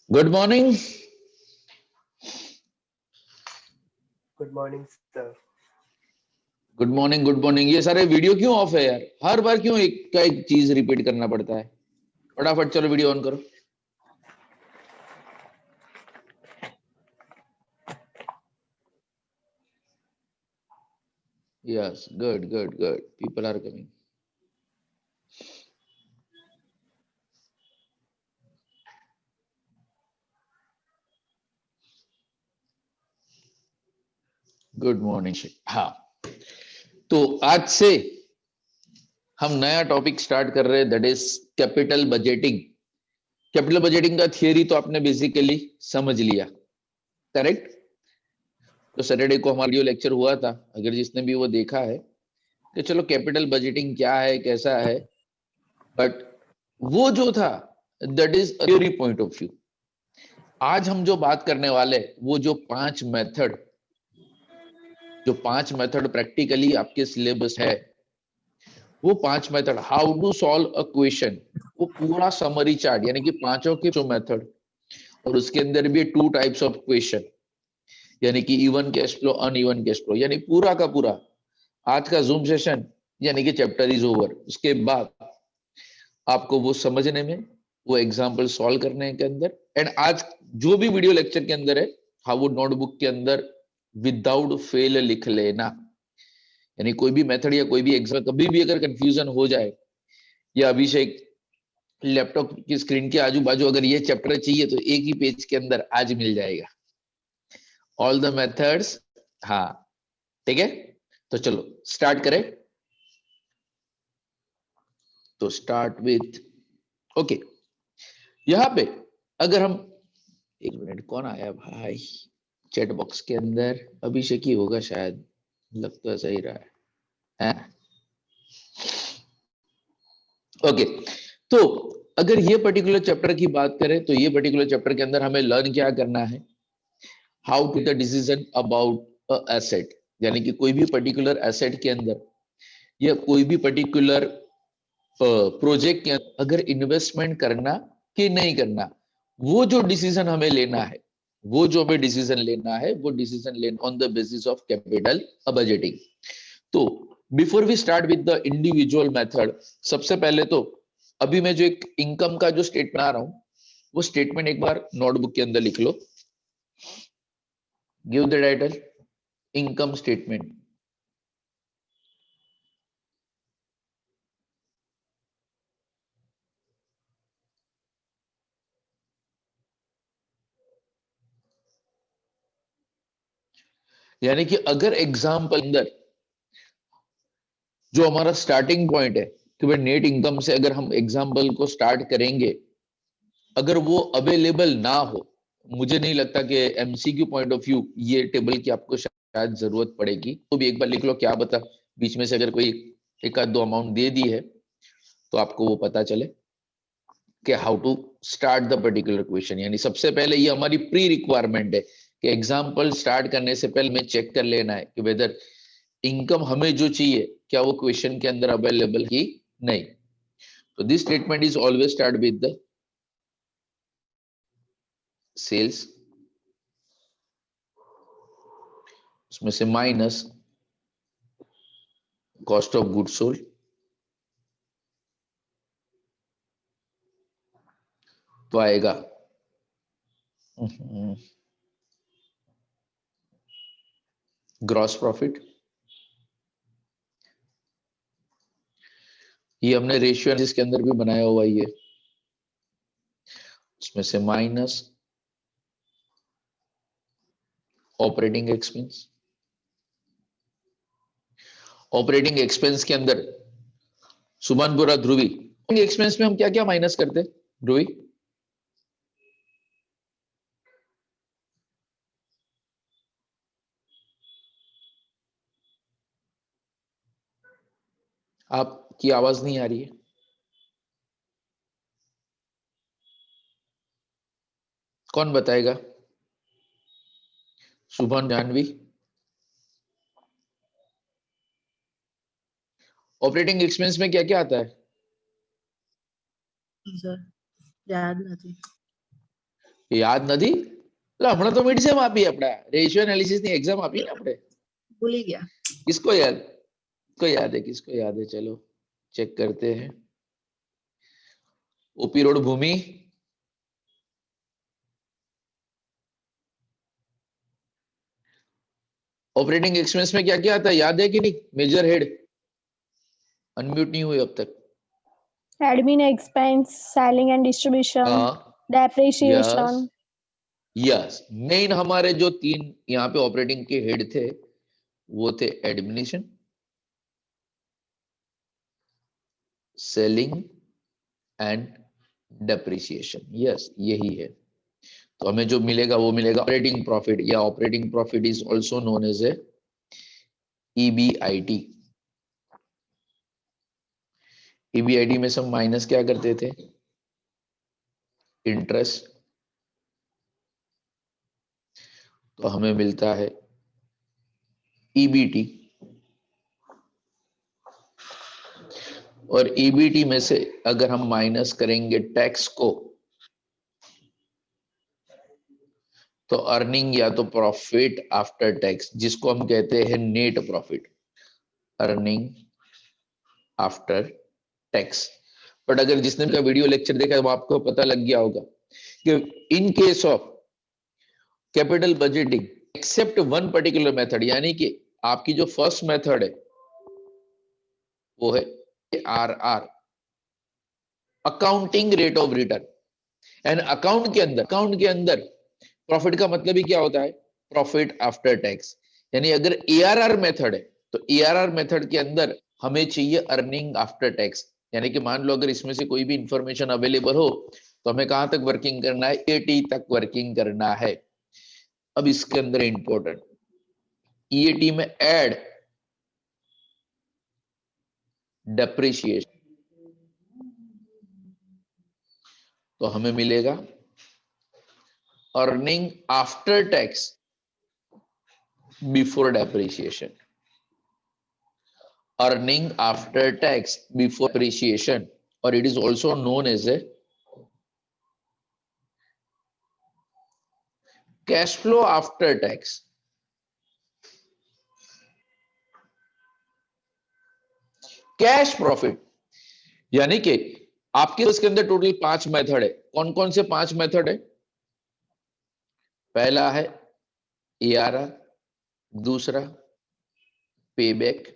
Good morning. Good morning sir. Good morning, good morning. ये सारे video क्यों of है यार? हर बार क्यों एक का एक चीज रिपीट करना पड़ता है? फटाफट चलो वीडियो ऑन करो। Yes, good good good, people are coming. Good morning. हाँ, तो आज से हम नया टॉपिक स्टार्ट कर रहे हैं, that is capital budgeting. Capital budgeting का थियरी तो आपने बेसिकली समझ लिया, करेक्ट? तो सैटरडे को हमारा वीडियो लेक्चर हुआ था, अगर जिसने भी वो देखा है कि चलो कैपिटल बजटिंग क्या है, कैसा है, बट वो जो था that is theory point of view. आज हम जो बात करने वाले, वो जो पांच मेथड प्रैक्टिकली आपके सिलेबस है, वो 5 method, how to solve a question, वो पूरा समरी चार्ट, यानी कि पांचों के जो मेथड, और उसके अंदर भी 2 टाइप्स ऑफ क्वेश्चन, यानी कि even cash flow, uneven cash flow, यानी पूरा का पूरा आज का जूम सेशन, यानी कि चैप्टर इज ओवर। उसके बाद आपको वो समझने में, वो एग्जाम्पल सॉल्व करने के अंदर, एंड आज जो भी वीडियो लेक्चर के अंदर है, हाँ, वो नोटबुक के अंदर विदाउट फेल लिख लेना। यानी कोई भी मेथड या कोई भी एग्जाम कभी भी अगर कंफ्यूजन हो जाए, या अभिषेक लैपटॉप की स्क्रीन के आजू बाजू अगर ये चैप्टर चाहिए तो एक ही पेज के अंदर आज मिल जाएगा, ऑल द मेथड्स। हाँ, ठीक है, तो चलो स्टार्ट करें। तो स्टार्ट विथ, ओके, यहाँ पे अगर हम, एक मिनट, कौन आया भाई चैट बॉक्स के अंदर? अभिषेक ही होगा शायद, लग तो ऐसा ही रहा है। ओके, तो अगर ये पर्टिकुलर चैप्टर की बात करें, तो ये पर्टिकुलर चैप्टर के अंदर हमें लर्न क्या करना है? How to the decision about a asset, यानी कि कोई भी पर्टिकुलर एसेट के अंदर या कोई भी पर्टिकुलर प्रोजेक्ट के अंदर अगर इन्वेस्टमेंट करना कि नहीं करना, वो जो डिसीजन हमें लेना है, वो डिसीजन लेना on the basis of capital budgeting. तो before we start with the individual method, सबसे पहले तो अभी मैं जो एक इनकम का जो स्टेटमेंट बना रहा हूं, वो स्टेटमेंट एक बार नोटबुक के अंदर लिख लो। Give the title income statement. यानी कि अगर एग्जाम्पल अंदर जो हमारा स्टार्टिंग पॉइंट है कि भाई नेट इनकम से अगर हम एग्जाम्पल को स्टार्ट करेंगे, अगर वो अवेलेबल ना हो, मुझे नहीं लगता कि एमसीक्यू पॉइंट ऑफ व्यू ये टेबल की आपको शायद जरूरत पड़ेगी, तो भी एक बार लिख लो, क्या बता बीच में से अगर कोई एक आध दो अमाउंट दे दी है तो आपको वो पता चले कि how to start the particular question. यानी सबसे पहले ये हमारी प्री रिक्वायरमेंट है कि एग्जाम्पल स्टार्ट करने से पहले हमें चेक कर लेना है कि वेदर इनकम हमें जो चाहिए क्या वो क्वेश्चन के अंदर अवेलेबल की नहीं। तो this statement is always start with the sales, उसमें से minus cost of good sold, तो आएगा ग्रॉस प्रॉफिट। ये हमने रेशियो जिसके अंदर भी बनाया हुआ ये, उसमें से minus operating expense. Operating expense के अंदर सुमनपुरा ध्रुवी, एक्सपेंस में हम क्या क्या माइनस करते ध्रुवी? आपकी आवाज नहीं आ रही है, कौन बताएगा? शुभन, जानवी। ऑपरेटिंग एक्सपेंस में क्या क्या आता है? सर याद नहीं। યાદ નથી? એટલે હમણાં તો મિડ સેમ આપી આપડા રેશિયો એનાલિસિસ ની એક્ઝામ આપી ને આપણે. भूल ही गया। किसको याद है? किसको याद है? चलो चेक करते हैं. ओपी रोड भूमि, ऑपरेटिंग एक्सपेंस में क्या क्या आता है याद है कि नहीं? मेजर हेड अनम्यूट नहीं हुई अब तक. Admin expense, selling and distribution, हाँ, depreciation. यस. मेन हमारे जो 3 यहाँ पे ऑपरेटिंग के हेड थे वो थे administration, selling and depreciation. Yes, यही है. तो हमें जो मिलेगा वो मिलेगा ऑपरेटिंग प्रॉफिट, या operating profit is also known as a EBIT. EBIT में सब माइनस क्या करते थे? इंटरेस्ट. तो हमें मिलता है ईबीटी, और ईबीटी में से अगर हम माइनस करेंगे टैक्स को तो अर्निंग या तो प्रॉफिट आफ्टर टैक्स, जिसको हम कहते हैं net profit, earning after tax. But अगर जिसने का वीडियो लेक्चर देखा है वो आपको पता लग गया होगा कि in case of capital budgeting except one particular method, यानी कि आपकी जो फर्स्ट मेथड है वो है RR, accounting rate of return. And account के अंदर प्रॉफिट का मतलब ही क्या होता है? Profit after tax. यानी अगर एआरआर मेथड है तो एआरआर मेथड के अंदर हमें चाहिए अर्निंग आफ्टर टैक्स. यानी कि मान लो अगर इसमें से कोई भी इंफॉर्मेशन अवेलेबल हो तो हमें कहां तक वर्किंग करना है? ईएटी तक वर्किंग करना है. अब इसके अंदर इंपॉर्टेंट, ईएटी में ऐड डेप्रिसिएशन, तो हमें मिलेगा earning after tax before depreciation. Earning after tax before depreciation, और it is also known as a cash flow after tax. Cash profit, यानी कि आपके उसके अंदर टोटल 5 मेथड है. कौन कौन से 5 मेथड है? पहला है एआरआर, दूसरा पेबैक,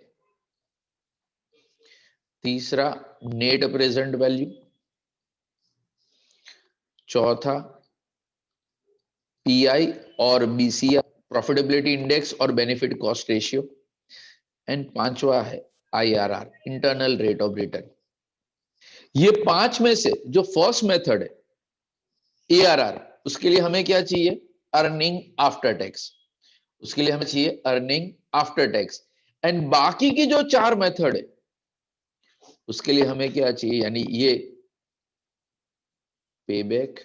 तीसरा नेट प्रेजेंट वैल्यू, चौथा पीआई और बीसीआर, प्रॉफिटेबिलिटी इंडेक्स और बेनिफिट कॉस्ट रेशियो, एंड पांचवा है IRR, internal rate of return. ये 5 में से जो फर्स्ट मेथड है एआरआर, उसके लिए हमें क्या चाहिए? Earning after tax. उसके लिए हमें चाहिए अर्निंग आफ्टर टैक्स. एंड बाकी की जो 4 मेथड है उसके लिए हमें क्या चाहिए? यानी ये payback,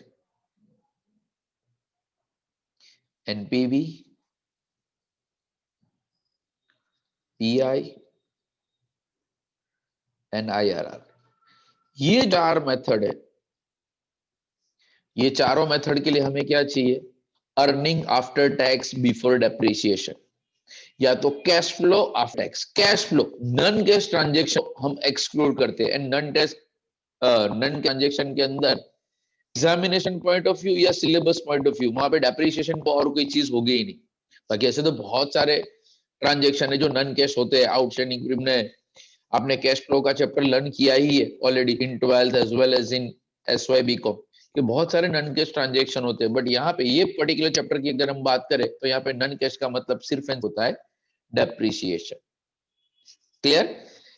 NPV, pi and IRR, ये 4 मेथड है. ये चारों मेथड के लिए हमें क्या चाहिए? Earning after tax before depreciation, या तो cash flow after tax. Cash flow, non cash transaction हम एक्सक्लूड करते हैं. एंड नन ट्रांजेक्शन के अंदर एग्जामिनेशन पॉइंट ऑफ व्यू या सिलेबस पॉइंट ऑफ व्यू वहां पे डेप्रिसिएशन को और कोई चीज होगी ही नहीं. बाकी ऐसे तो बहुत सारे ट्रांजेक्शन है जो नन कैश होते हैं. आउटस्टैंडिंग क्रिमिनल, आपने कैश फ्लो का चैप्टर लर्न किया ही है already in 12th as well as in SY को, कि बहुत सारे नन कैश ट्रांजेक्शन होते हैं. बट यहाँ पे ये पर्टिकुलर चैप्टर की अगर हम बात करें तो यहाँ पे नन कैश का मतलब सिर्फ होता है डेप्रिसिएशन. क्लियर?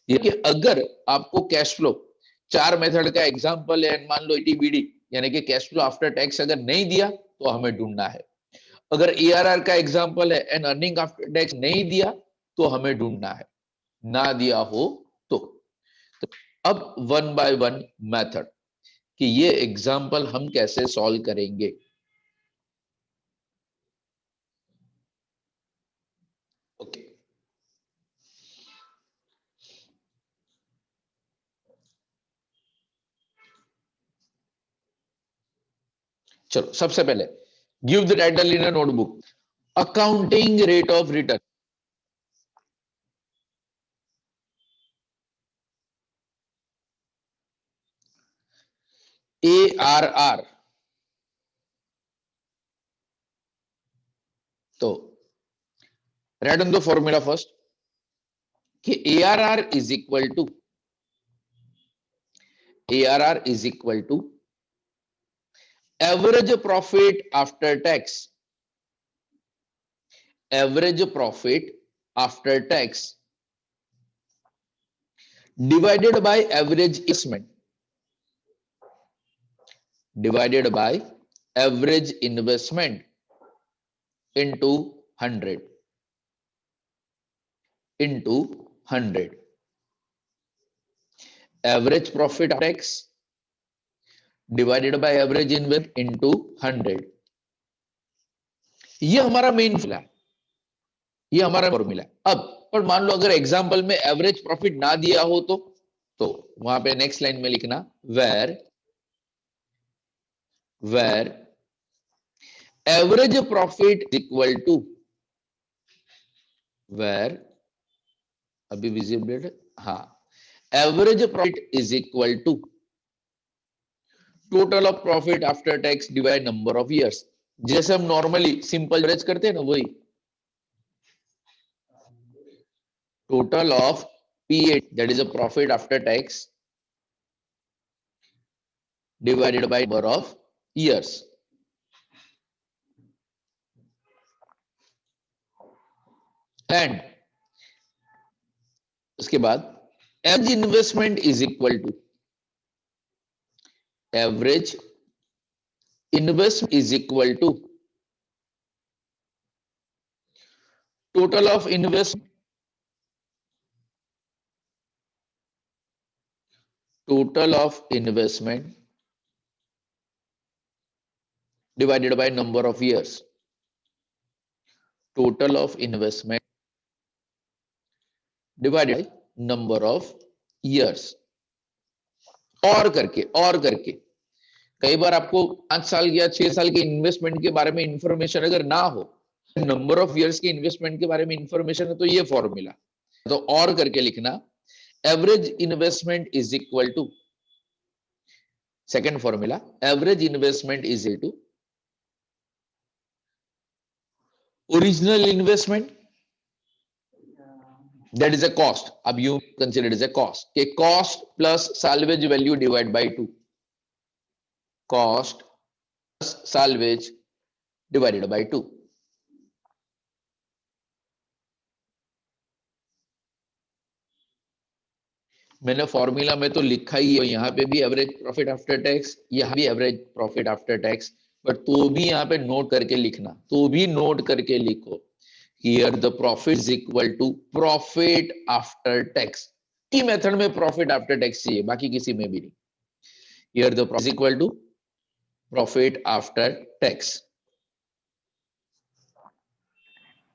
ये कि अगर आपको कैश फ्लो 4 मेथड का एग्जांपल है, मान लो ईटीबीडी यानी कि कैश फ्लो आफ्टर टैक्स अगर नहीं दिया तो हमें ढूंढना है. अगर ईआरआर का एग्जांपल है एंड अर्निंग आफ्टर टैक्स नहीं दिया तो हमें ढूंढना है. ना दिया हो तो अब वन बाय वन मेथड कि ये एग्जांपल हम कैसे सॉल्व करेंगे. ओके, चलो सबसे पहले give the title in a notebook, accounting rate of return. ARR, तो write on the formula first कि ARR is equal to average profit after tax, average profit after tax divided by average investment, divided by average investment into 100 into 100, average profit after tax divided by average investment into 100। ये हमारा main formula है, ये हमारा formula है। अब पर मान लो अगर एग्जांपल में एवरेज प्रॉफिट ना दिया हो तो वहां पे नेक्स्ट लाइन में लिखना where average profit is equal to, where अभी विजिबल है, हाँ, average profit is equal to total of profit after tax divide number of years. जैसे हम नॉर्मली सिंपल एवरेज करते हैं ना, वही total of P8 that is a profit after tax divided by number of years. And उसके बाद average investment is equal to, average investment is equal to total of investment, total of investment divided by number of years, total of investment divided by number of years। और करके कई बार आपको 5 साल या 6 साल के इन्वेस्टमेंट के बारे में इंफॉर्मेशन अगर ना हो, नंबर ऑफ इयर्स के इन्वेस्टमेंट के बारे में इंफॉर्मेशन है, तो ये फॉर्मूला, तो और करके लिखना average investment is equal to, second formula, average investment is equal to original investment that is a cost. अब you consider is a cost के cost plus salvage value divide by 2, cost plus salvage divided by 2। मैंने formula में तो लिखा ही है, यहाँ पे भी एवरेज प्रॉफिट आफ्टर टैक्स, यहाँ भी average profit after tax, but तो भी यहाँ पे नोट करके लिखना, तो भी नोट करके लिखो, here the profit is equal to profit after tax. की मेथड में प्रॉफिट आफ्टर टैक्स चाहिए, बाकी किसी में भी नहीं। Here the profit is equal to profit after tax.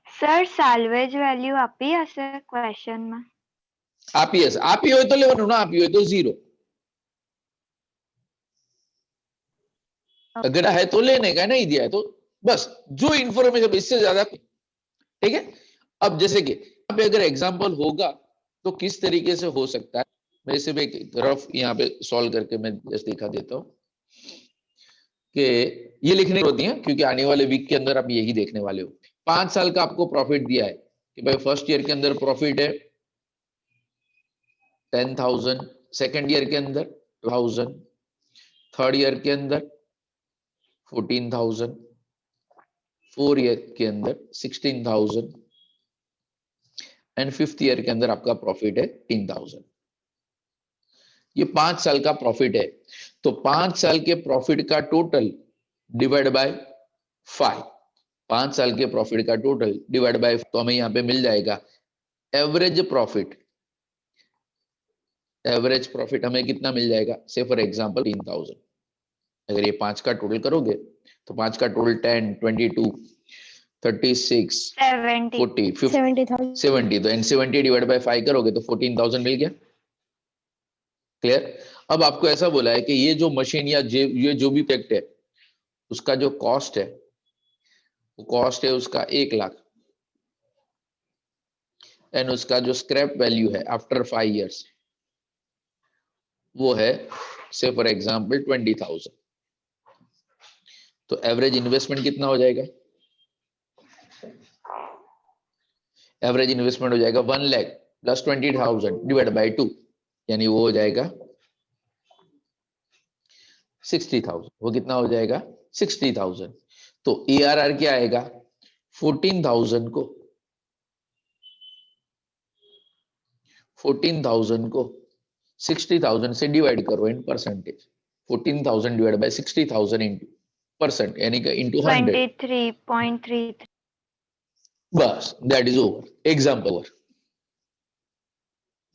Sir salvage value આપી હશે ક્વેશ્ચન માં? આપી હશે, આપી હોય તો લેવાનું, ના આપી હોય તો 0। अगर है तो लेने का, नहीं दिया है तो बस जो इंफॉर्मेशन, इससे ज्यादा, ठीक है। अब जैसे कि यहाँ पे अगर एग्जांपल होगा तो किस तरीके से हो सकता है, मैं सिर्फ एक रफ यहाँ पे सॉल्व करके मैं जस्ट दिखा देता हूँ कि ये लिखने होती है, क्योंकि आने वाले वीक के अंदर आप यही देखने वाले हो। 5 साल का आपको प्रॉफिट दिया है कि भाई फर्स्ट ईयर के अंदर प्रॉफिट है 10,000, सेकेंड ईयर के अंदर 2,000, थर्ड ईयर के अंदर 14,000, फोर्थ ईयर के अंदर 16,000 एंड फिफ्थ ईयर के अंदर आपका प्रॉफिट है 10,000। ये 5 साल का प्रॉफिट है, तो 5 साल के प्रॉफिट का टोटल डिवाइड बाय 5, 5 साल के प्रॉफिट का टोटल डिवाइड बाय, तो हमें यहाँ पे मिल जाएगा एवरेज प्रॉफिट। एवरेज प्रॉफिट हमें कितना मिल जाएगा, से फॉर एग्जांपल 3,000। अगर ये 5 का टोटल करोगे तो 5 का टोटल 10, 22, 36, 70 40, 50, 70,000। 70, तो n70 डिवाइड बाय 5 करोगे तो 14,000 मिल गया। क्लियर। अब आपको ऐसा बोला है कि ये जो मशीन या ये जो भी प्रोडक्ट है उसका जो कॉस्ट है वो कॉस्ट है उसका 1 लाख एंड उसका जो स्क्रैप वैल्यू है आफ्टर 5 years वो है से फॉर एग्जांपल 20,000। तो एवरेज इन्वेस्टमेंट कितना हो जाएगा? एवरेज इन्वेस्टमेंट हो जाएगा 1 लाख प्लस 20,000 डिवाइड बाय 2, यानी वो हो जाएगा 60,000। वो कितना हो जाएगा? 60,000। तो ARR क्या आएगा? 14,000 को 60,000 से डिवाइड करो in percentage. 14,000 divide by 60,000 into percent, यानी कि इंटू 100। 23.33. बस that is over, example over.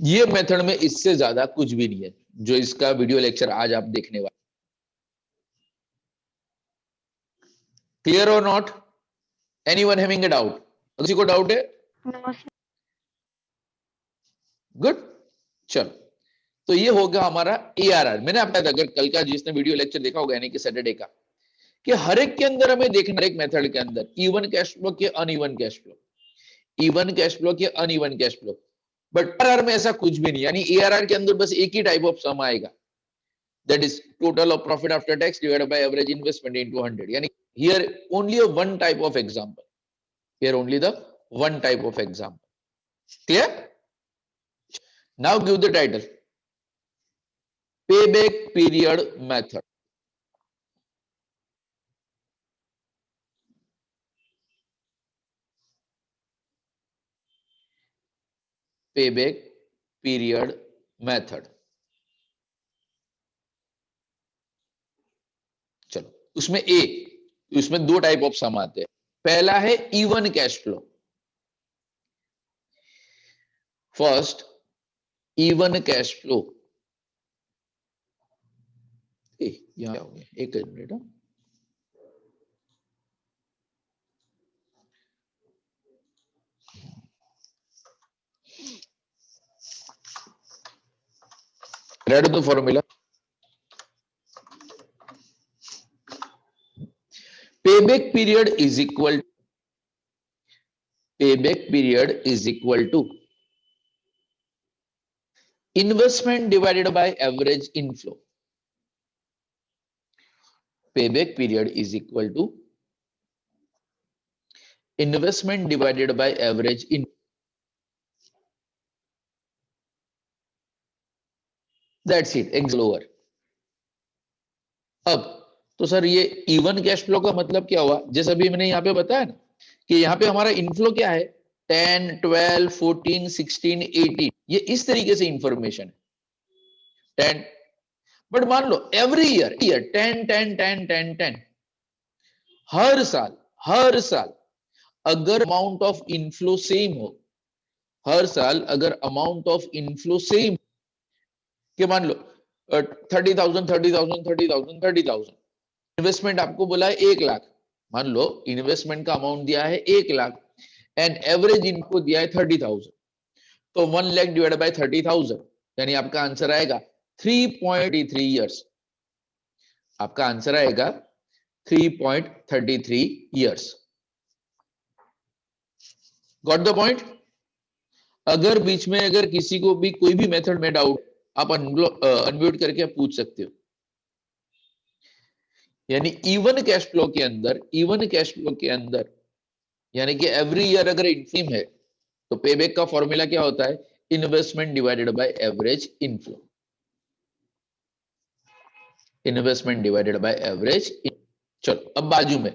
ये मेथड में इससे ज्यादा कुछ भी नहीं है जो इसका वीडियो लेक्चर आज आप देखने वाले। क्लियर और not? Anyone having a doubt? किसी को डाउट है? No, sir. गुड, चलो। तो ये होगा हमारा ARR। मैंने आपको अगर कल का जिसने वीडियो लेक्चर देखा होगा यानी कि सैटरडे का, कि हर एक के अंदर हमें देखना, एक मेथड के अंदर इवन कैश फ्लो के uneven cash flow, even cash flow के uneven cash flow, but ARR में ऐसा कुछ भी नहीं। यानी ARR के अंदर बस एक ही टाइप ऑफ सम आएगा, that is total of profit after tax divided by average investment into 100. Yani here only a one type of example, here only the one type of example. Clear? Now give the title, payback period method. Payback period method. चलो, उसमें दो type of some आते हैं। पहला है even cash flow. First, even cash flow. यहां हो गया, एक minute. Read the formula. Payback period is equal to investment divided by average inflow. Payback period is equal to investment divided by average inflow. That's it, example over. अब तो sir ये even cash flow का मतलब क्या हुआ? जैसे अभी मैंने यहाँ पे बताया ना कि यहाँ पे हमारा इनफ्लो क्या है, 10, 12, 14, 16, 18, ये इस तरीके से इंफॉर्मेशन है 10। बट मान लो एवरी ईयर 10 10 10 10 10, हर साल अगर अमाउंट ऑफ इनफ्लो सेम हो, हर साल अगर अमाउंट ऑफ इनफ्लो सेम, कि मान लो 30,000 30,000 30,000 30,000, इन्वेस्टमेंट आपको बोला है 1 लाख, मान लो इन्वेस्टमेंट का अमाउंट दिया है 1 लाख एंड एवरेज इनको दिया है 30,000, तो 1 लाख डिवाइड बाय 30,000, यानी आपका आंसर आएगा 3.33 इयर्स। आपका आंसर आएगा 3.33 इयर्स। Got the point? अगर बीच में अगर किसी को भी कोई भी मेथड में डाउट, आप अनम्यूट करके आप पूछ सकते हो। यानी इवन कैश फ्लो के अंदर यानी कि एवरी ईयर अगर इनफ्लो है तो पेबैक का फॉर्मूला क्या होता है? Investment divided by average inflow. Investment divided by average. चलो अब बाजू में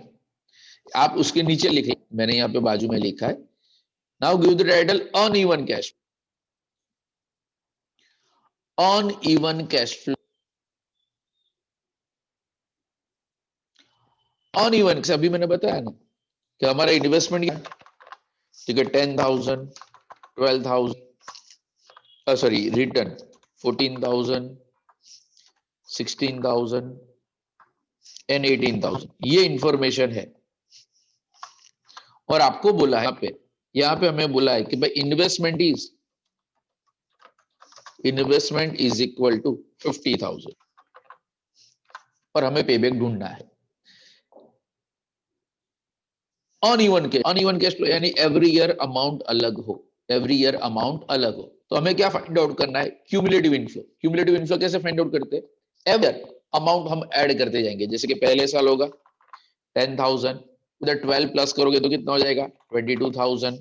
आप उसके नीचे लिखे, मैंने यहां पे बाजू में लिखा है, now give the title uneven cash. Uneven cash flow. Uneven से अभी मैंने बताया ना कि हमारा इन्वेस्टमेंट क्या, ठीक है, 10,000, 12,000, सॉरी रिटर्न 14,000, 16,000 एंड 18,000, ये इंफॉर्मेशन है। और आपको बोला है यहाँ पे हमें बोला है कि भाई इन्वेस्टमेंट इज इक्वल टू 50,000 और हमें पेबैक ढूंढना है। अनइवन कैश फ्लो यानी एवरी ईयर अमाउंट अलग हो, एवरी ईयर अमाउंट अलग हो। तो हमें क्या फाइंड आउट करना है? Cumulative inflow. क्यूमुलेटिव इनफ्लो कैसे फाइंड आउट करते हैं? एवरी ईयर अमाउंट हम ऐड करते जाएंगे। जैसे कि पहले साल होगा 10,000, उधर 12 प्लस करोगे तो कितना हो जाएगा? 22,000।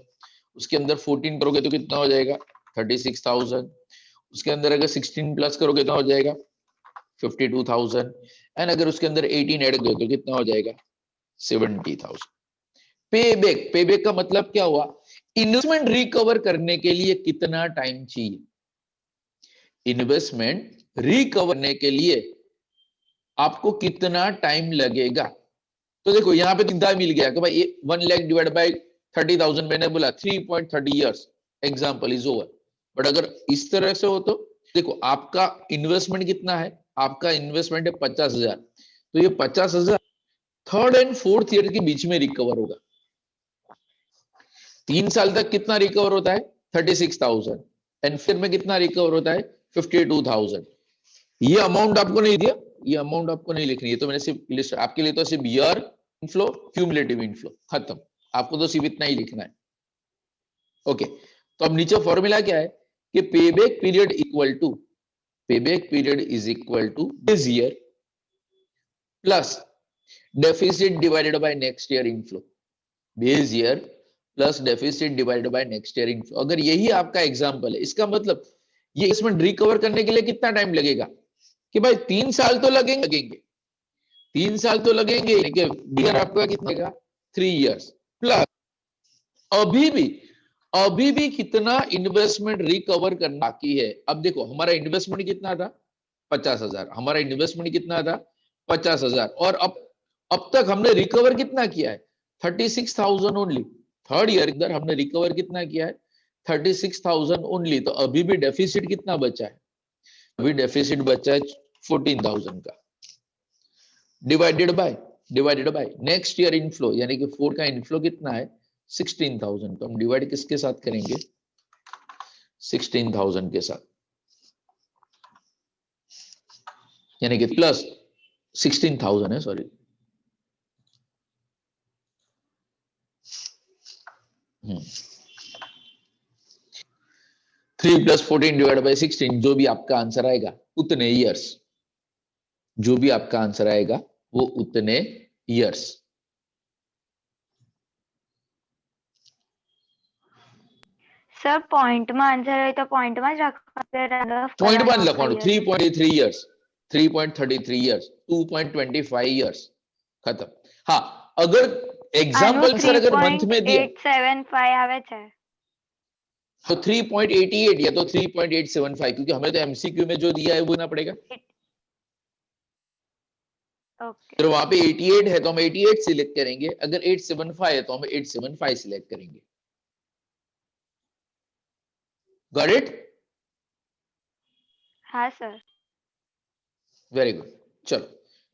उसके अंदर 14 करोगे तो कितना हो जाएगा? 36,000। उसके अंदर अगर 16 प्लस करोगे तो हो जाएगा 52,000। एंड अगर उसके अंदर 18 ऐड करोगे तो कितना हो जाएगा? 70,000। पे बैक का मतलब क्या हुआ? इन्वेस्टमेंट रिकवर करने के लिए कितना टाइम चाहिए? इन्वेस्टमेंट रिकवर करने के लिए आपको कितना टाइम लगेगा? तो देखो यहां पे चिंता मिल गया कि भाई 1 लाख डिवाइड बाय 30,000, मैंने बोला 3.30 years, example is over. But अगर इस तरह से हो तो देखो आपका इन्वेस्टमेंट कितना है? आपका इन्वेस्टमेंट है 50,000। तो ये 50,000 थर्ड एंड फोर्थ ईयर के बीच में रिकवर होगा। 3 साल तक कितना रिकवर होता है? 36,000। एंड फिर में कितना रिकवर होता है? 52,000। ये अमाउंट आपको नहीं दिया, ये अमाउंट आपको नहीं लिखनी है, तो मैंने सिर्फ लिस्ट आपके लिए तो सिर्फ ईयर इनफ्लो, क्यूमुलेटिव इनफ्लो, खत्म। आपको तो सिर्फ इतना ही लिखना है। ओके, तो अब नीचे फॉर्मूला क्या है कि payback period equal to, payback period is equal to this year plus deficit divided by next year inflow. Base year plus deficit divided by next year inflow. अगर यही आपका एग्जांपल है, इसका मतलब ये इसमें रिकवर करने के लिए कितना टाइम लगेगा? कि भाई 3 साल तो लगेंगे 3 साल तो लगेंगे, लेकिन आपका कितना लगेगा? 3 इयर्स प्लस अभी भी कितना इन्वेस्टमेंट रिकवर करना बाकी है। अब देखो हमारा इन्वेस्टमेंट कितना था? 50,000। हमारा इन्वेस्टमेंट कितना था? 50,000। और अब तक हमने रिकवर कितना किया है? 36,000 ओनली। थर्ड ईयर इधर हमने रिकवर कितना किया है? 36,000 ओनली। तो अभी भी डेफिसिट कितना बचा है? अभी डेफिसिट बचा है 14,000 का, divided by next year inflow, यानी कि 4 का इनफ्लो कितना है? 16,000। तो हम डिवाइड किसके साथ करेंगे? 16,000 के साथ, यानी कि प्लस 16,000 है, सॉरी। 3 प्लस 14 डिवाइड बाय 16, जो भी आपका आंसर आएगा उतने ईयर्स, जो भी आपका आंसर आएगा वो उतने ईयर्स। સર પોઈન્ટમાં આન્સર હોય તો પોઈન્ટમાં જ રાખવાનો पॉइंट वन लखवाणु 3.3 इयर्स, 3.33 इयर्स, 2.25 इयर्स, खत्म। हाँ, अगर एग्जाम्पल आंसर अगर मंथ में दिया 3.875 આવે છે तो 3.88 या तो 3.875, क्योंकि हमें तो एमसीक्यू में जो दिया है वो ना पड़ेगा। ओके तो वहां पे 88 है तो हम 88 सिलेक्ट करेंगे, अगर 875 है तो हम 875 सिलेक्ट करेंगे। Got it? हाँ सर वेरी गुड। चलो,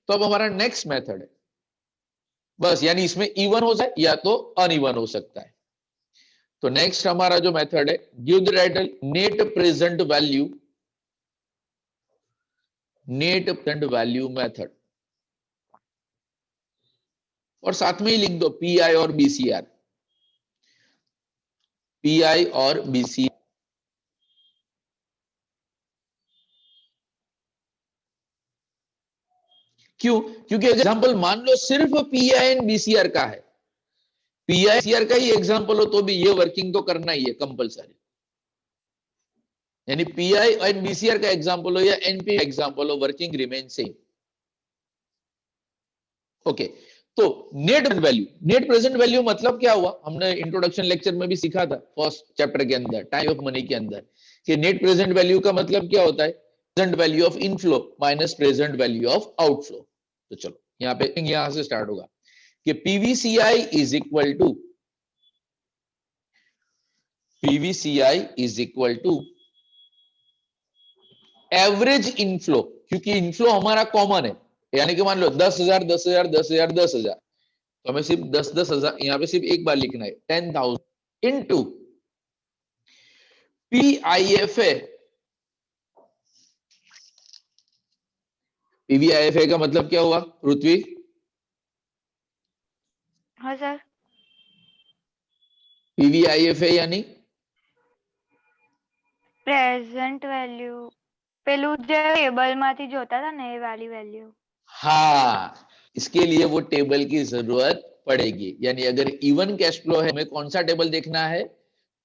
तो अब हमारा नेक्स्ट मेथड है, बस यानी इसमें इवन हो जाए या तो अनइवन हो सकता है। तो नेक्स्ट हमारा जो मेथड है, give the title net present value, net present value method, और साथ में ही लिख दो पीआई और बीसीआर, पीआई और बीसीआर। क्यों? क्योंकि एग्जांपल मान लो सिर्फ पीआई एंड बीसीआर का है, पीआई सीआर का ही एग्जांपल हो तो भी ये वर्किंग तो करना ही है कंपलसरी। यानी पीआई एंड बीसीआर का एग्जांपल हो या एनपी एग्जांपल हो, वर्किंग रिमेन सेम। ओके, तो net value, net present value मतलब क्या हुआ? हमने इंट्रोडक्शन लेक्चर में भी सीखा था फर्स्ट चैप्टर के अंदर, टाइम ऑफ मनी के अंदर, कि नेट प्रेजेंट वैल्यू का मतलब क्या होता है? Present value of inflow minus present value of outflow. तो चलो यहां पे यहां से स्टार्ट होगा कि PVCI is equal to, PVCI is equal to average inflow, क्योंकि इनफ्लो हमारा कॉमन है, यानी कि मान लो 10,000 10,000 10,000 10,000, तो हमें सिर्फ 10,000 यहां पे सिर्फ एक बार लिखना है, 10,000 इनटू पीआईएफए। पीवीआईएफए का मतलब क्या हुआ पृथ्वी? हाँ सर PVIF है यानी પ્રેઝન્ટ વેલ્યુ પેલું જે ટેબલ માંથી જોતા હતા ને એ વાલી વેલ્યુ. हाँ, इसके लिए वो टेबल की जरूरत पड़ेगी। यानी अगर इवन कैश फ्लो है, हमें कौन सा टेबल देखना है?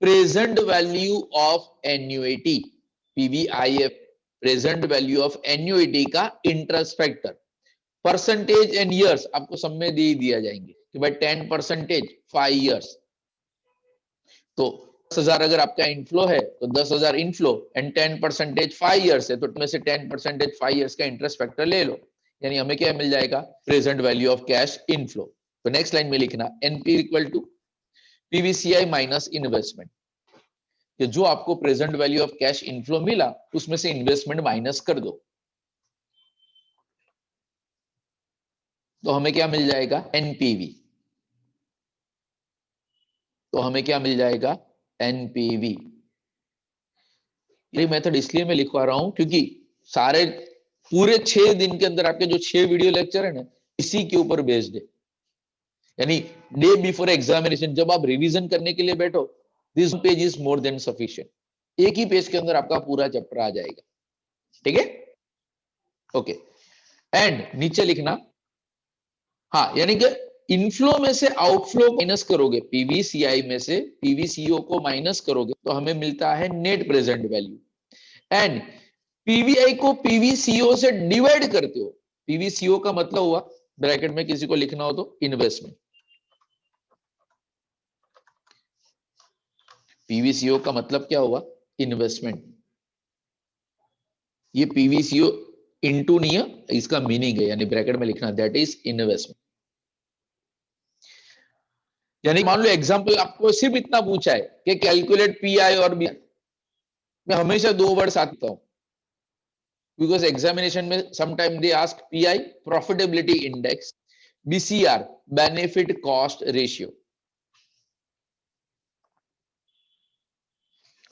Present value of annuity, PVIF, present value of annuity का interest factor, percentage and years आपको सब में दे दिया जाएंगे कि भाई 10% 5 ईयर्स। तो 10,000 अगर आपका इनफ्लो है तो 10,000 इनफ्लो एंड 10% 5 ईयर्स है, तो उसमें से 10% 5 ईयर्स का इंटरेस्ट फैक्टर ले लो, यानी हमें क्या मिल जाएगा? Present value of cash inflow. तो नेक्स्ट लाइन में लिखना NP equal to PVCI minus investment, कि जो आपको present value of cash inflow मिला उसमें से इन्वेस्टमेंट माइनस कर दो, तो हमें क्या मिल जाएगा? एनपीवी। तो हमें क्या मिल जाएगा? एनपीवी। ये मेथड इसलिए मैं लिखवा रहा हूं क्योंकि सारे पूरे 6 दिन के अंदर आपके जो 6 वीडियो लेक्चर है ना, इसी के ऊपर बेस्ड है। यानी डे बिफोर एग्जामिनेशन जब आप रिवीजन करने के लिए बैठो, this page is more than sufficient. एक ही पेज के अंदर आपका पूरा चैप्टर आ जाएगा। ठीक है, ओके। एंड नीचे लिखना, हाँ, यानी कि इनफ्लो में से आउटफ्लो माइनस करोगे, पीवीसीआई में से पीवीसीओ को माइनस करोगे तो हमें मिलता है net present value. And PVI को पीवीसीओ से डिवाइड करते हो। पीवीसीओ का मतलब हुआ, ब्रैकेट में किसी को लिखना हो तो, इन्वेस्टमेंट। पीवीसीओ का मतलब क्या हुआ? इन्वेस्टमेंट। ये पीवीसीओ इनटू नहीं है, इसका मीनिंग है, यानी ब्रैकेट में लिखना दैट इज इन्वेस्टमेंट। यानी मान लो एग्जांपल आपको सिर्फ इतना पूछा है कि कैलकुलेट पीआई और बीआई, मैं हमेशा 2 वर्ड्स आता हूं बिकॉज एग्जामिनेशन में sometime they ask PI profitability index, BCR benefit cost ratio.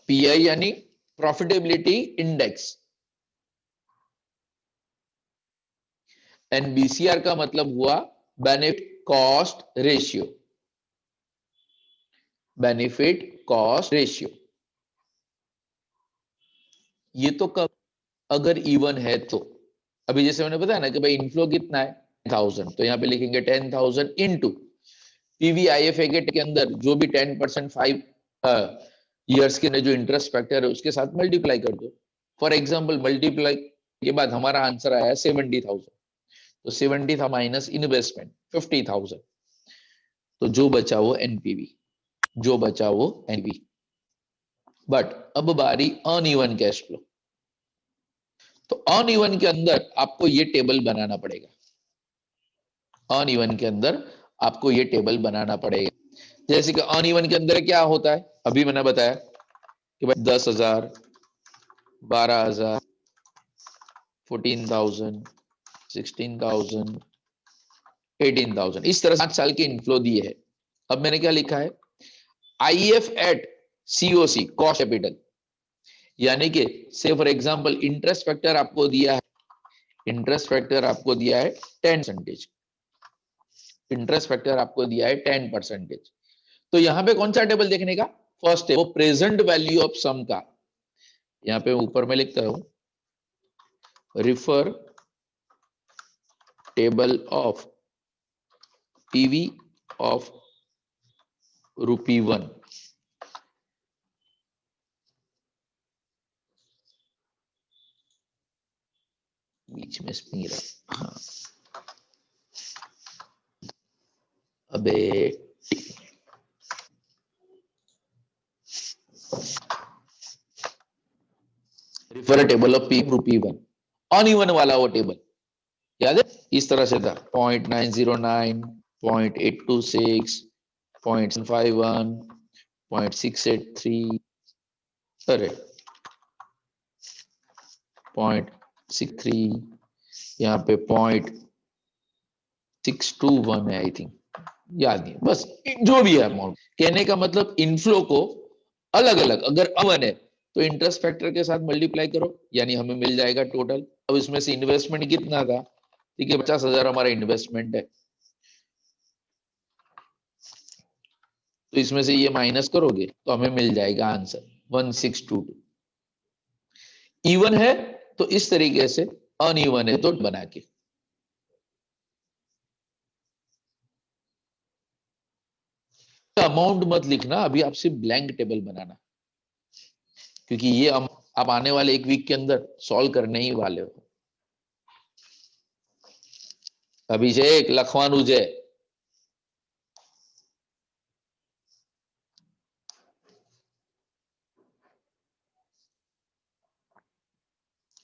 PI यानी प्रॉफिटेबिलिटी इंडेक्स एंड बीसीआर का मतलब हुआ benefit cost ratio. Benefit cost ratio ये तो कब? अगर इवन है तो। अभी जैसे मैंने बताया ना कि भाई इनफ्लो कितना है? 1000, तो यहाँ पे लिखेंगे 10,000 इनटू पीवीआईएफ के अंदर जो भी 10% 5 ईयर्स के जो इंटरेस्ट फैक्टर है उसके साथ मल्टीप्लाई कर दो। फॉर एग्जांपल मल्टीप्लाई के बाद हमारा आंसर आया 70,000, तो 70 था माइनस इन्वेस्टमेंट 50,000, तो जो बचा वो एनपीवी, जो बचा वो एनपी। बट अब बारी अनइवन कैश फ्लो। तो अनइवन के अंदर आपको ये टेबल बनाना पड़ेगा। अनइवन के अंदर आपको ये टेबल बनाना पड़ेगा। जैसे कि अनइवन के अंदर क्या होता है, अभी मैंने बताया कि भाई 10,000, 12,000, 14,000, 16,000, 18,000, इस तरह 5 साल के इनफ्लो दिए है। अब मैंने क्या लिखा है? IF at COC cost capital, यानी कि से फॉर एग्जांपल इंटरेस्ट फैक्टर आपको दिया है, इंटरेस्ट फैक्टर आपको दिया है 10%, इंटरेस्ट फैक्टर आपको दिया है 10%। तो यहां पे कौन सा टेबल देखने का? फर्स्ट है वो प्रेजेंट वैल्यू ऑफ सम का। यहां पे ऊपर में लिखता हूं refer table of PV of ₹1। बीच में स्मीर, हाँ, अबे refer table of P ₹1, uneven वाला वो टेबल याद है? इस तरह से था 0.909, 0.826, 0.51, 0.683, अरे 0.63, यहाँ पे 0.621 है, आई थिंक, याद नहीं, बस जो भी है अमाउंट। कहने का मतलब इनफ्लो को अलग अलग अगर अवन है तो इंटरेस्ट फैक्टर के साथ मल्टीप्लाई करो, यानी हमें मिल जाएगा टोटल। अब इसमें से इन्वेस्टमेंट कितना था? ठीक है, 50,000 हमारा इन्वेस्टमेंट है। तो इसमें से ये माइनस करोगे तो हमें मिल जाएगा आंसर 1622। इवन है तो इस तरीके से, अनइवन है तो बना के। अमाउंट मत लिखना, अभी आप सिर्फ ब्लैंक टेबल बनाना, क्योंकि ये आप आने वाले एक वीक के अंदर सॉल्व करने ही वाले हो। अभिषेक लखवानु जय।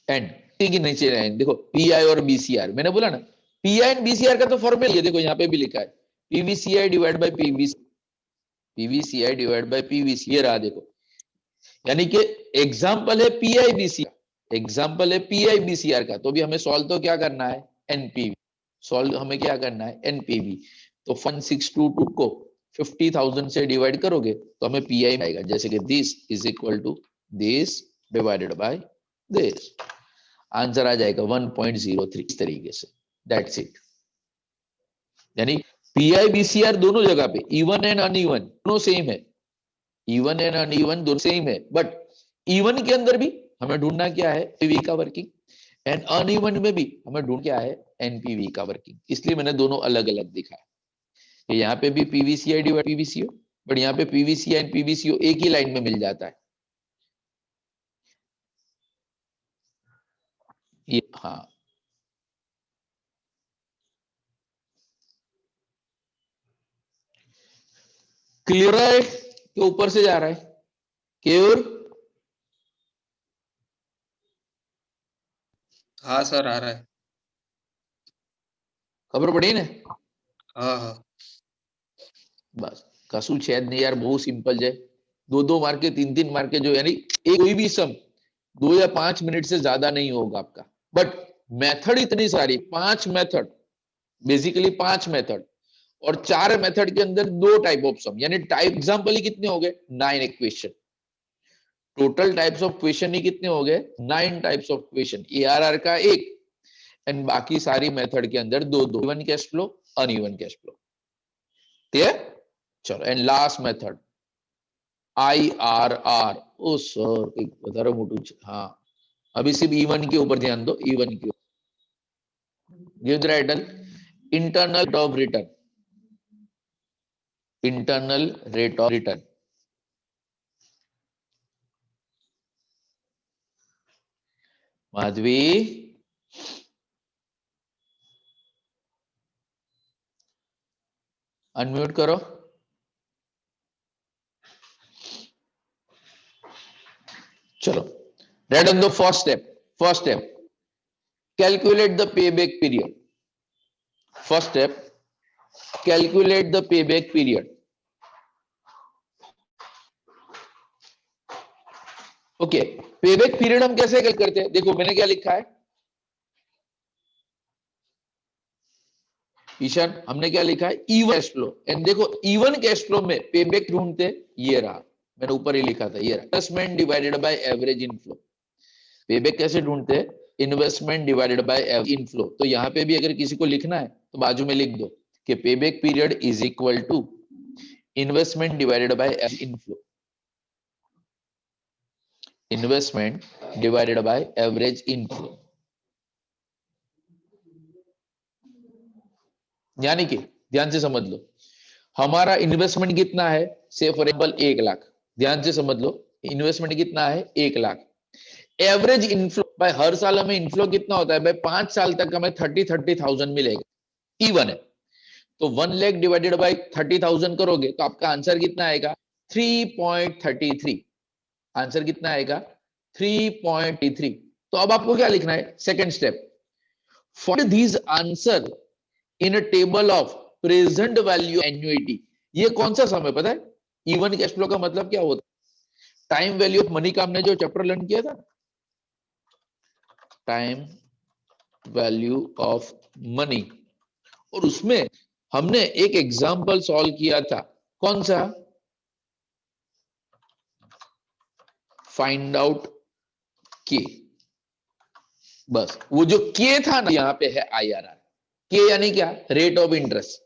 एंड ठीक है, नीचे रहे देखो पीआई और बीसीआर, मैंने बोला ना पीआई एंड बीसीआर का तो फॉर्मूला ये देखो, यहाँ पे भी लिखा है PVCI divide by PVC, PVCI divide by PVC, ये रहा देखो। यानी कि एग्जांपल है पीआईबीसीआर, एग्जांपल है पीआईबीसीआर का, तो भी हमें सॉल्व तो क्या करना है, एनपीवी। सॉल्व हमें क्या करना है, एनपीवी। तो 1622 को 50,000 से डिवाइड करोगे तो हमें पीआई आएगा, जैसे कि this is equal to this divided by this, answer आ जाएगा 1.03 इस तरीके से। That's it. यानी पीआईबीसीआर दोनों जगह पे इवन एंड अनइवन दोनों सेम है, इवन एंड अनइवन दोनों सेम है, बट इवन के अंदर भी हमें ढूंढना क्या है, पीवी का वर्किंग, एंड अनइवन में भी हमें ढूंढ क्या है, एनपीवी का वर्किंग। इसलिए मैंने दोनों अलग अलग दिखाया। यहाँ पे भी पीवीसीआई डिवाइड पीवीसीओ, बट यहाँ पे पीवीसीआई एंड पीवीसीओ एक ही लाइन में मिल जाता है। ये हाँ, क्लियर है कि ऊपर से जा रहा है क्लियर? हाँ सर आ रहा है। खबर पड़ी ना? हाँ हाँ बस कसूर शायद नहीं यार, बहुत सिंपल है। 2-2 मार्क के 3-3 मार्क के जो, यानी एक कोई भी सम 2 या 5 मिनट से ज्यादा नहीं होगा आपका, बट मेथड इतनी सारी, 5 मेथड, बेसिकली 5 मेथड, और 4 मेथड के अंदर 2 टाइप ऑफ सम, यानी टाइप एग्जांपल ही कितने हो गए, 9 equation. Total types of question ही कितने हो गए, 9 टाइप्स ऑफ क्वेश्चन। एआरआर का एक, एंड बाकी सारी मेथड के अंदर 2-2, even cash flow, uneven cash flow. Clear? चलो, एंड लास्ट मेथड आईआरआर। ओ सर एक વધારે મોટું છે। हाँ, अभी सिर्फ इवन के ऊपर ध्यान दो, इवन के ऊपर। Give the title internal rate of return, internal rate of return. Madhavi unmute करो। चलो, red on the first step. First step, calculate the payback period. First step, calculate the payback period. Okay, payback period हम कैसे calculate करते हैं, देखो मैंने क्या लिखा है ईशान, हमने क्या लिखा है, इवन कैश फ्लो। एंड देखो इवन कैश फ्लो में पेबैक ढूंढते, ये रहा, मैंने ऊपर ही लिखा था, ये रहा, investment divided by average inflow. Payback कैसे ढूंढते हैं, investment divided by average inflow. तो यहाँ पे भी अगर किसी को लिखना है तो बाजू में लिख दो कि payback period is equal to investment divided by average inflow, investment divided by average inflow. यानी कि ध्यान से समझ लो, हमारा इन्वेस्टमेंट कितना है, से फॉर एग्जांपल 1 लाख, ध्यान से समझ लो, इन्वेस्टमेंट कितना है 1 लाख। एवरेज इनफ्लो, भाई हर साल हमें इनफ्लो कितना होता है भाई, 5 साल तक हमें 30,000 मिलेगा, इवन है। तो 1 लाख डिवाइडेड बाय 30,000 करोगे तो आपका आंसर कितना आएगा, 3.33। आंसर कितना आएगा, 3.33। तो अब आपको क्या लिखना है, second step, find this answer in a table of present value annuity. ये कौन सा सम है पता है, इवन कैश फ्लो का मतलब क्या होता है, टाइम वैल्यू ऑफ मनी का हमने जो चैप्टर लर्न किया था, टाइम वैल्यू ऑफ मनी, और उसमें हमने एक एग्जांपल सॉल्व किया था, कौन सा, फाइंड आउट के। बस वो जो के था ना, यहां पे है आईआरआर। के यानी क्या, रेट ऑफ इंटरेस्ट।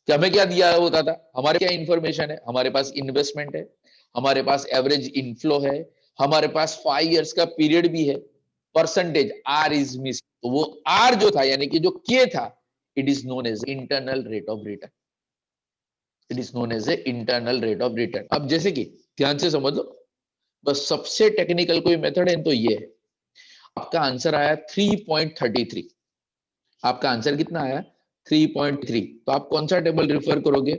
कि हमें क्या दिया होता था, हमारे क्या इंफॉर्मेशन है, हमारे पास इन्वेस्टमेंट है, हमारे पास एवरेज इनफ्लो है, हमारे पास 5 इयर्स का पीरियड भी है, परसेंटेज आर इज मिस, तो वो आर जो था यानी कि जो के था, it is known as internal rate of return, it is known as a internal rate of return. अब जैसे कि ध्यान से समझ लो, बस सबसे टेक्निकल कोई मेथड है तो ये है। आपका आंसर आया 3.33, आपका आंसर कितना आया 3.3, तो आप कौन सा टेबल रिफर करोगे,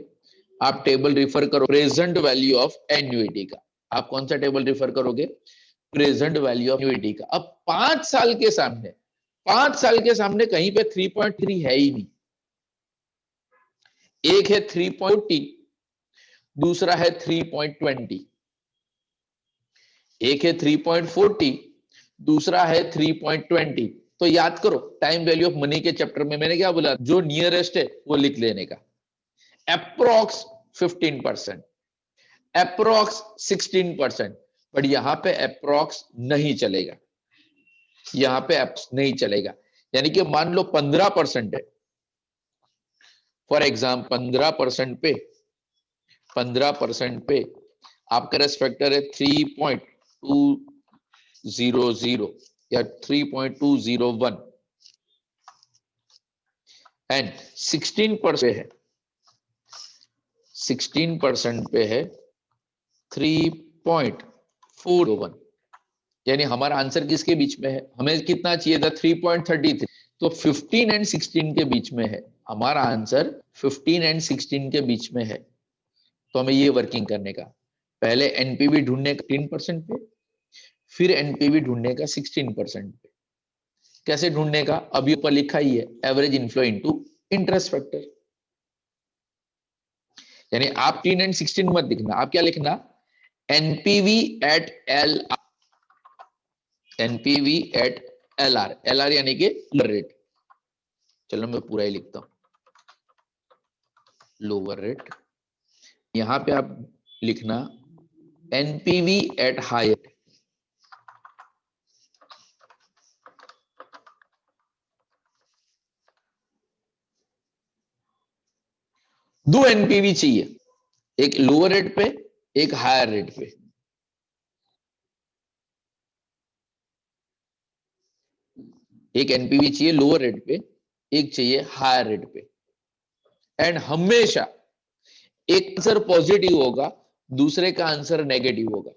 आप टेबल रिफर करो प्रेजेंट वैल्यू ऑफ एन्युइटी का, आप कौन सा टेबल रिफर करोगे, प्रेजेंट वैल्यू ऑफ एन्युइटी का। अब 5 साल के सामने, 5 साल के सामने कहीं पे 3.3 है ही नहीं, एक है 3.0, दूसरा है 3.20, एक है 3.40, दूसरा है 3.20। तो याद करो टाइम वैल्यू ऑफ मनी के चैप्टर में मैंने क्या बोला, जो नियरेस्ट है वो लिख लेने का, अप्रोक्स 15%, अप्रोक्स 16%, बट यहां पे अप्रोक्स नहीं चलेगा, यहां पे अप्रोक्स नहीं चलेगा। यानी कि मान लो 15% है, फॉर एग्जाम्पल 15% पे आपका रेस्ट फैक्टर है 3.200 या 3.201 एंड 16% है, 16% पे है 3.401, यानी हमारा आंसर किसके बीच में है, हमें कितना चाहिए था 3.33, तो 15 एंड 16 के बीच में है हमारा आंसर, 15 एंड 16 के बीच में है। तो हमें ये वर्किंग करने का, पहले एनपीवी ढूंढने का 3% पे, फिर एनपीवी ढूंढने का 16% पे। कैसे ढूंढने का, अभी ऊपर लिखा ही है, average inflow into interest factor. यानी आप 3 एंड 16 मत लिखना, आप क्या लिखना, NPV at L, NPV at L R, L R यानी कि लोअर रेट। चलो मैं पूरा ही लिखता हूं, लोअर रेट, यहां पे आप लिखना एनपीवी एट हायर, दो एनपीवी चाहिए, एक लोअर रेट पे एक हायर रेट पे। एक एनपीवी चाहिए लोअर रेट पे, एक चाहिए हायर रेट पे, एंड हमेशा एक आंसर पॉजिटिव होगा, दूसरे का आंसर नेगेटिव होगा।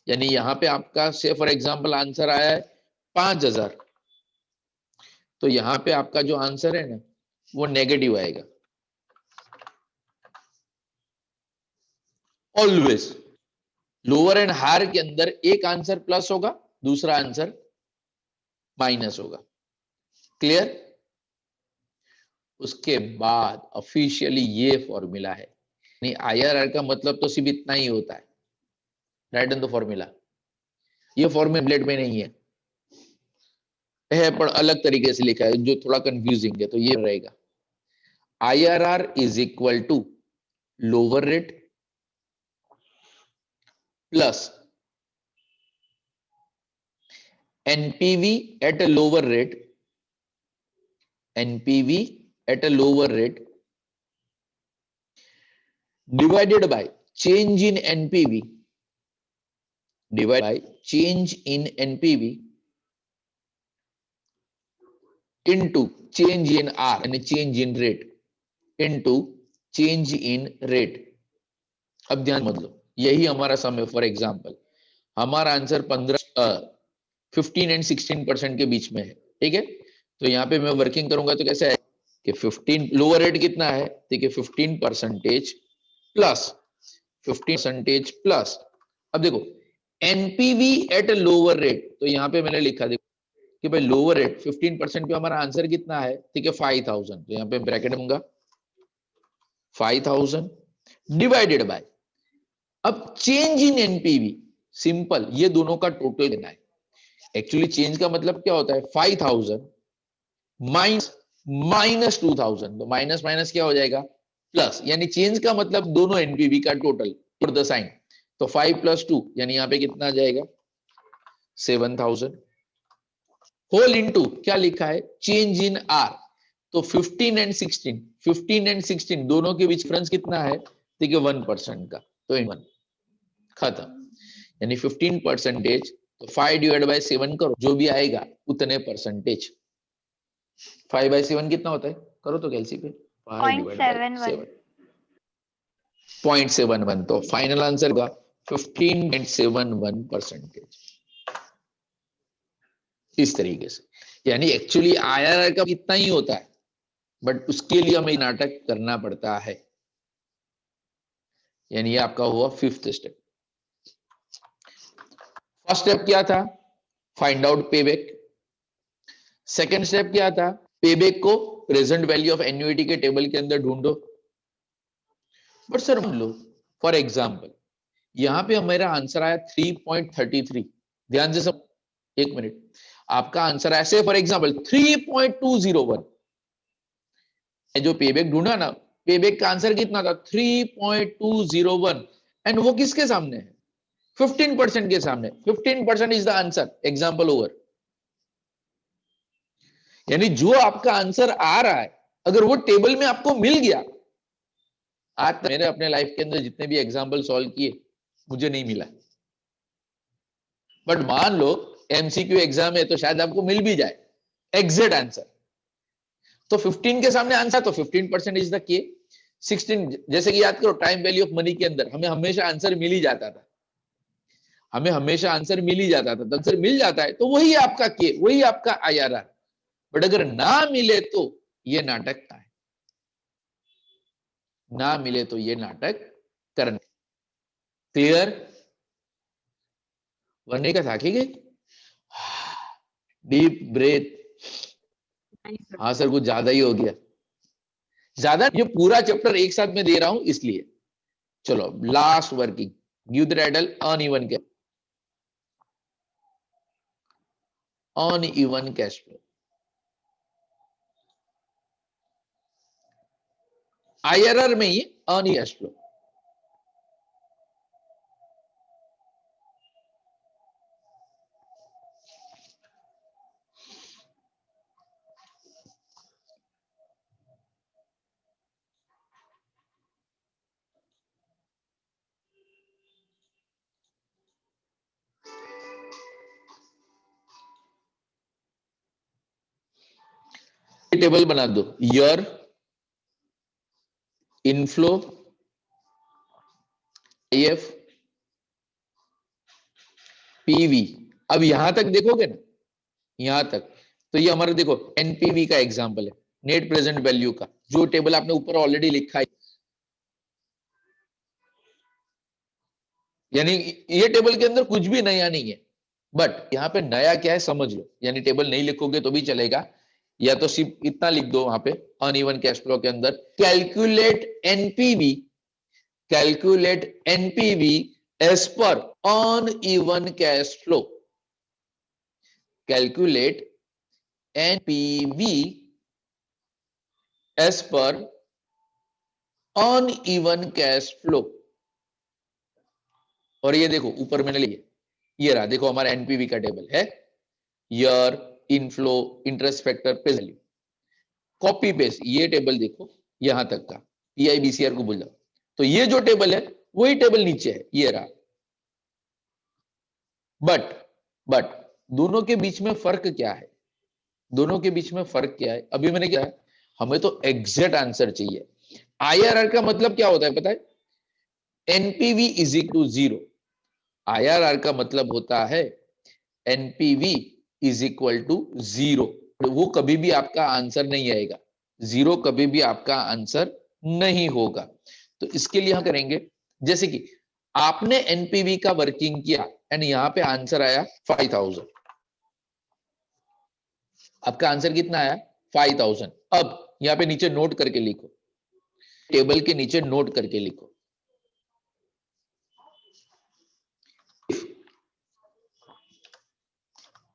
यानी यहां पे आपका से फॉर एग्जांपल आंसर आया है 5000, तो यहां पे आपका जो आंसर है ना वो नेगेटिव आएगा ऑलवेज। लोअर एंड हायर के अंदर एक आंसर प्लस होगा, दूसरा आंसर माइनस होगा। क्लियर? उसके बाद ऑफिशियली ये फॉर्मूला है, नहीं आईआरआर का मतलब तो सिर्फ इतना ही होता है, राइट ऑन द फॉर्मूला। ये फॉर्मूला ब्लेड में नहीं है पर अलग तरीके से लिखा है जो थोड़ा कंफ्यूजिंग है, तो ये रहेगा IRR is equal to lower rate plus NPV at a lower rate, NPV at a lower rate divided by change in NPV, divided by change in NPV into change in R and change in rate into change in rate। अब ध्यान मत लो, यही हमारा सम है। For example हमारा answer 15 and 16% के बीच में है, ठीक है। तो यहाँ पे मैं वर्किंग करूंगा तो कैसे है कि 15 लोअर रेट कितना है, ठीक है 15% प्लस 15% प्लस, अब देखो एनपीवी एट लोअर रेट, तो यहां पे मैंने लिखा देखो कि भाई लोअर रेट 15% पे हमारा आंसर कितना है, ठीक है 5000, तो यहां पे ब्रैकेट दूंगा 5000 डिवाइडेड बाय, अब चेंज इन एनपीवी, सिंपल ये दोनों का टोटल देना है। एक्चुअली चेंज का मतलब क्या होता है, 5000 माइनस 2000, तो माइनस माइनस क्या हो जाएगा प्लस, यानी चेंज का मतलब दोनों एनपीवी का टोटल फॉर द साइन, तो 5 + 2 यानी यहाँ पे कितना आ जाएगा 7000 होल इनटू क्या लिखा है चेंज इन आर, तो 15 एंड 16 दोनों के बीच डिफरेंस कितना है? देखिए 1% का, तो 1 खत्म। यानी 15%, तो 5 डिवाइड बाय 7 करो, जो भी आएगा उतने परसेंटेज। 5 बाय 7 कितना होता है? करो तो कैलसी पे, 5 डिवाइड बाय 7, 0.71, तो फाइनल आंसर होगा 15.71%। इस तरीके से, यानी एक्चुअली आईआरआर का इतना ही होता है, बट उसके लिए हमें नाटक करना पड़ता है। यानी ये आपका हुआ 5th स्टेप। फर्स्ट स्टेप क्या था? Find out payback. Second step क्या था? पेबैक को प्रेजेंट वैल्यू ऑफ एन्युइटी के टेबल के अंदर ढूंढो। बट सर मान लो फॉर एग्जाम्पल यहां पे मेरा आंसर आया 3.33, ध्यान से सब, एक मिनट, आपका आंसर ऐसे फॉर एग्जाम्पल 3.201, जो पेबैक ढूंढा ना, पेबैक का आंसर कितना था? 3.201, एंड वो किसके सामने है? 15% के सामने। 15% is the answer, example over. यानी जो आपका आंसर आ रहा है, अगर वो टेबल में आपको मिल गया, आज तक मैंने अपने लाइफ के अंदर जितने भी एग्जाम्पल सॉल्व किए, मुझे नहीं मिला। बट मान लो एमसीक्यू एग्जाम है तो शायद आपको मिल भी जाए एग्जैक्ट आंसर। तो 15 के सामने आंसर, तो 15% इज द के। 16, जैसे कि याद करो टाइम वैल्यू ऑफ मनी के अंदर हमें हमेशा आंसर मिल ही जाता था, हमें हमेशा आंसर मिल ही जाता था, तो आंसर मिल जाता है तो वही आपका के, वही आपका आईआरआर। बट अगर ना मिले तो ये नाटक का है, ना मिले तो ये नाटक करना। क्लियर? वरने का था कि डीप ब्रेथ। हाँ सर कुछ ज्यादा ही हो गया, ज्यादा, ये पूरा चैप्टर एक साथ में दे रहा हूं इसलिए। चलो last working, give the title uneven cash, uneven cash flow. IRR में ही अनइवन कैश फ्लो। टेबल बना दो, ईयर, इनफ्लो, आईएफ, पीवी। अब यहां तक देखोगे ना, यहां तक, तो ये हमारा देखो एनपीवी का एग्जांपल है, नेट प्रेजेंट वैल्यू का, जो टेबल आपने ऊपर ऑलरेडी लिखा है। यानी ये टेबल के अंदर कुछ भी नया नहीं है, बट यहां पे नया क्या है समझ लो। यानी टेबल नहीं लिखोगे तो भी चलेगा, या तो सिर्फ इतना लिख दो वहां पे अनइवन कैश फ्लो के अंदर, calculate NPV, calculate NPV as per uneven cash flow, calculate NPV as per uneven cash flow. और ये देखो ऊपर मैंने लिया, ये रहा, देखो हमारा एनपीवी का टेबल है, year, inflow, interest factor, page value, copy paste, ये टेबल देखो यहां तक का, पीआईबीसीआर को भूल जाओ, तो ये जो टेबल है वही टेबल नीचे है, ये रहा। बट दोनों के बीच में फर्क क्या है? दोनों के बीच में फर्क क्या है? अभी मैंने क्या है, हमें तो एग्जैक्ट आंसर चाहिए। आईआरआर का मतलब क्या होता है पता है? NPV is equal to 0। IRR का मतलब होता है एनपीवी इज इक्वल टू 0। वो कभी भी आपका आंसर नहीं आएगा, 0 कभी भी आपका आंसर नहीं होगा। तो इसके लिए हम करेंगे, जैसे कि आपने एनपीवी का वर्किंग किया एंड यहां पे आंसर आया 5000, आपका आंसर कितना आया? 5000। अब यहां पे नीचे नोट करके लिखो, टेबल के नीचे नोट करके लिखो,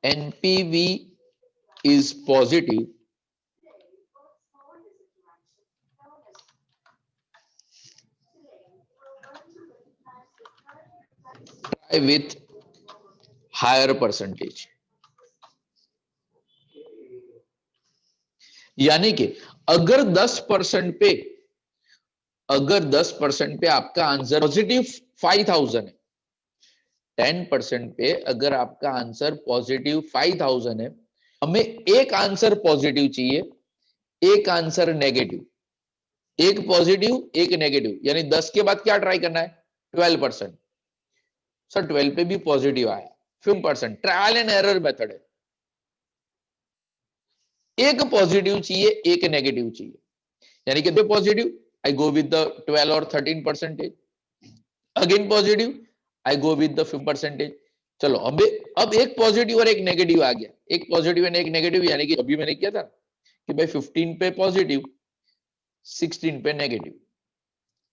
NPV is positive, try with higher percentage. यानी कि अगर 10% पे आपका आंसर पॉजिटिव 5000 है, 10% पे अगर आपका आंसर पॉजिटिव 5000 है, हमें एक आंसर पॉजिटिव चाहिए, एक आंसर नेगेटिव, एक पॉजिटिव एक नेगेटिव, यानी 10 के बाद क्या ट्राई करना है? 12%। सर 12 पे भी पॉजिटिव आया, 5%। ट्रायल एंड एरर मेथड है। एक पॉजिटिव चाहिए, एक नेगेटिव चाहिए, यानी कि दो positive, I go with the 12 और 13%, again positive, I go with the 5%। चलो अब एक पॉजिटिव और एक नेगेटिव आ गया, एक पॉजिटिव एंड एक नेगेटिव, यानी कि अभी मैंने किया था कि भाई 15 पे पॉजिटिव, 16 पे नेगेटिव,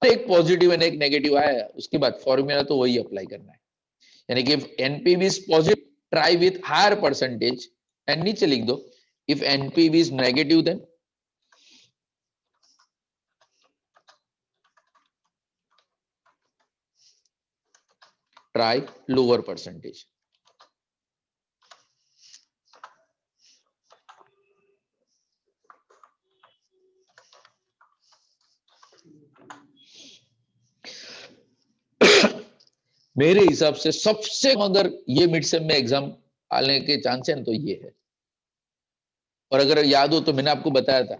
एक पॉजिटिव एंड एक नेगेटिव आया, उसके बाद फॉर्मूला तो वही अप्लाई करना है, यानी कि NPV is positive try with higher percentage, and नीचे लिख दो if NPV is negative then try lower percentage. मेरे हिसाब से सबसे अगर ये मिड सेम में एग्जाम आने के चांस है तो ये है। और अगर याद हो तो मैंने आपको बताया था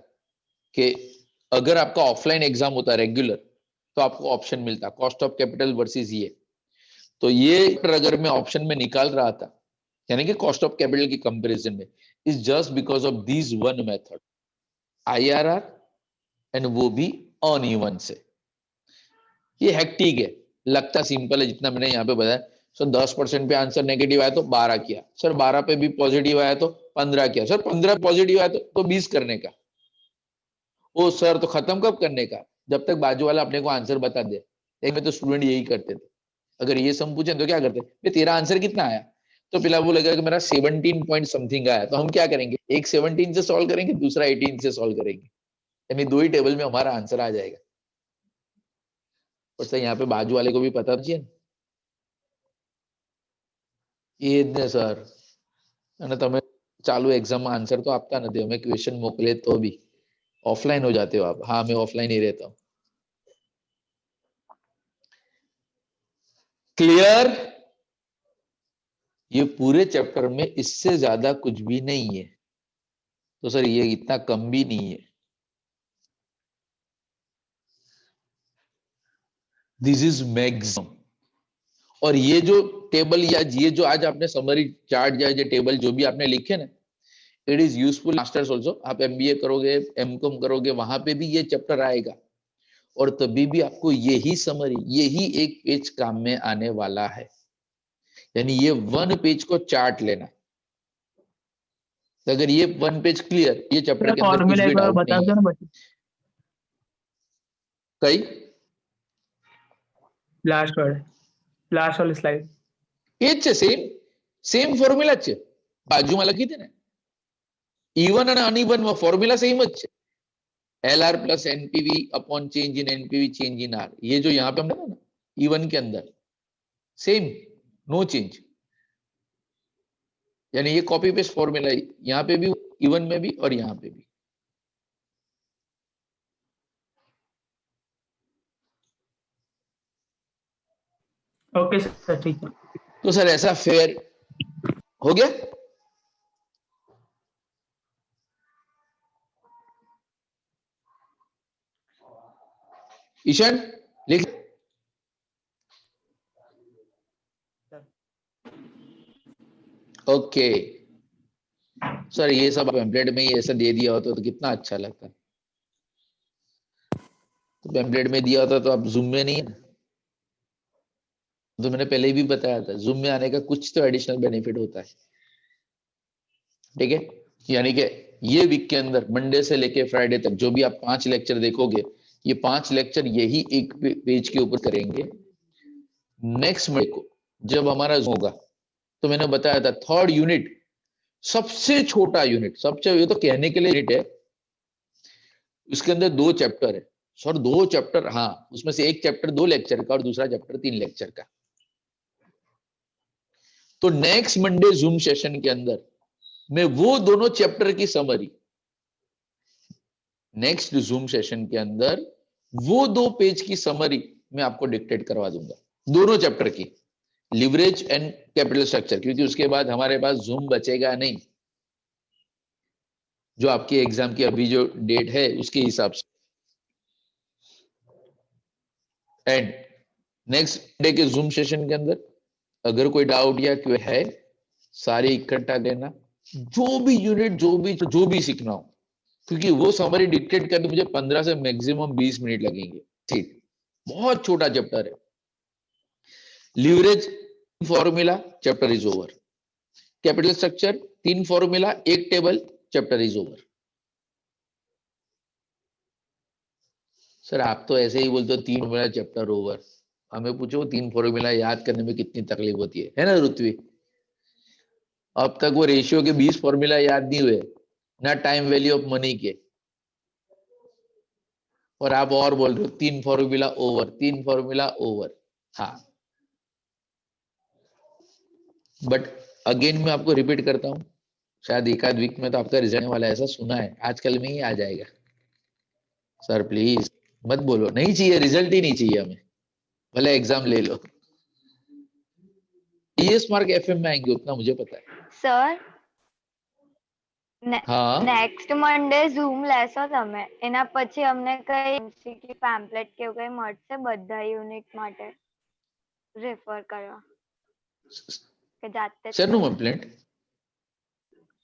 कि अगर आपका ऑफलाइन एग्जाम होता रेगुलर तो आपको ऑप्शन मिलता कॉस्ट ऑफ कैपिटल वर्सेस ये, तो ये अगर मैं ऑप्शन में निकाल रहा था यानी कि कॉस्ट ऑफ कैपिटल की कंपैरिजन में, is just because of this one method IRR, and वो भी अनइवन से। ये हेक्टिक है, लगता सिंपल है जितना मैंने यहाँ पे बताया। सर 10% पे आंसर नेगेटिव आया तो 12 किया, सर 12 पे भी पॉजिटिव आया तो 15 किया, सर 15 पॉजिटिव आया तो 20 करने का। ओ सर तो खत्म कब करने का? जब तक बाजू वाला अपने को आंसर बता दे। एक में तो स्टूडेंट यही करते थे, अगर ये सम पूछे तो क्या करते, तेरा आंसर कितना आया? तो फिलहाल वो लगेगा कि मेरा 17 पॉइंट समथिंग आया, तो हम क्या करेंगे, एक 17 से सॉल्व करेंगे, दूसरा 18 से सॉल्व करेंगे, यानी दो ही टेबल में हमारा आंसर आ जाएगा। और सर यहाँ पे बाजू वाले को भी पता चाहिए ये सर અને તમે ચાલુ એક્ઝામમાં આન્સર તો આપતા નથી, અમે ક્વેશ્ચન મોકલે તો બી ऑफलाइन हो जाते हो आप। हाँ मैं ऑफलाइन ही रहता हूँ। क्लियर? ये पूरे चैप्टर में इससे ज्यादा कुछ भी नहीं है, तो सर ये इतना कम भी नहीं है। This is maximum. और ये जो टेबल या ये जो आज आपने समरी चार्ट या ये टेबल जो भी आपने लिखे ना, it is useful masters also. आप एमबीए करोगे, एमकॉम करोगे, वहां पे भी ये चैप्टर आएगा, और तभी भी आपको यही समरी, यही एक पेज काम में आने वाला है, यानी ये वन पेज को चार्ट लेना। तो अगर ये वन पेज क्लियर, ये चैप्टर के अंदर कुछ भी डाउट नहीं है। कई लास्ट वाली स्लाइड એ જ છે, સેમ ફોર્મ્યુલા જ છે, બાજુમાં લખી દે ને, ઇવન અને અનઇવન માં ફોર્મ્યુલા સેમ જ છે, LR plus NPV upon change in NPV change in are. ये जो यहाँ पे हम ना इवन के अंदर सेम, नो चेंज, यानी ये कॉपी पेस्ट फॉर्मूला यहाँ पे भी, इवन में भी और यहाँ पे भी। ओके सर, ठीक है। तो सर ऐसा फेयर हो गया। ईशान लिख। ओके सर, ये सब पेम्पलेट में ही ऐसा दे दिया होता तो कितना अच्छा लगता। तो पेम्पलेट में दिया होता तो आप जूम में नहीं है, तो मैंने पहले ही भी बताया था, जूम में आने का कुछ तो एडिशनल बेनिफिट होता है। ठीक है, यानी कि ये वीक के अंदर मंडे से लेके फ्राइडे तक जो भी आप 5 लेक्चर देखोगे, ये 5 लेक्चर यही एक पेज के ऊपर करेंगे। नेक्स्ट मंडे को जब हमारा होगा, तो मैंने बताया था थर्ड यूनिट, सबसे छोटा यूनिट, सबसे, ये तो कहने के लिए यूनिट है, उसके अंदर 2 चैप्टर है। Sir 2 chapter? हाँ, उसमें से एक चैप्टर 2 लेक्चर का और दूसरा चैप्टर 3 लेक्चर का। तो नेक्स्ट मंडे जूम सेशन के अंदर मैं वो दोनों चैप्टर की समरी नेक्स्ट जूम सेशन के अंदर वो 2 पेज की समरी मैं आपको डिक्टेट करवा दूंगा, दोनों चैप्टर की, लिवरेज एंड कैपिटल स्ट्रक्चर, क्योंकि उसके बाद हमारे पास जूम बचेगा नहीं, जो आपकी एग्जाम की अभी जो डेट है उसके हिसाब से। एंड नेक्स्ट डे के जूम सेशन के अंदर अगर कोई डाउट या क्वेरी है, सारे इकट्ठा देना, जो भी यूनिट जो भी सीखना हो, क्योंकि वो समरी डिक्टेट करने मुझे 15 से मैक्सिमम 20 मिनट लगेंगे। ठीक, बहुत छोटा चैप्टर है। Leverage formula, chapter is over. Capital structure 3 formula 1 table, chapter is over. Sir आप तो ऐसे ही बोलते हो 3 फॉर्मूला चैप्टर ओवर, हमें पूछो 3 फॉर्मूला याद करने में कितनी तकलीफ होती है ना रुत्वी? अब तक वो रेशियो के 20 फॉर्मूला याद नहीं हुए, ना टाइम वैल्यू ऑफ मनी के, और आप और बोल रहे हो 3 फॉर्मूला ओवर, 3 फॉर्मूला ओवर। हाँ, बट अगेन मैं आपको रिपीट करता हूं, शायद एक आध वीक में तो आपका रिजल्ट वाला, ऐसा सुना है, आजकल में ही आ जाएगा। सर प्लीज मत बोलो, नहीं चाहिए, रिजल्ट ही नहीं चाहिए हमें, भले एग्जाम ले लो। 30 मार्क एफएम में आएंगे, उतना मुझे पता है। સર हाँ, નેક્સ્ટ મંડે ઝૂમ લેશો તમે, એના પછી અમને કઈ એમસીક્યુ પેમ્પલેટ કે એવું કઈ મળશે બધા યુનિટ માટે રેફર કરવા કે જાતે જ શેનું કરવું? કમ્પ્લેન્ટ,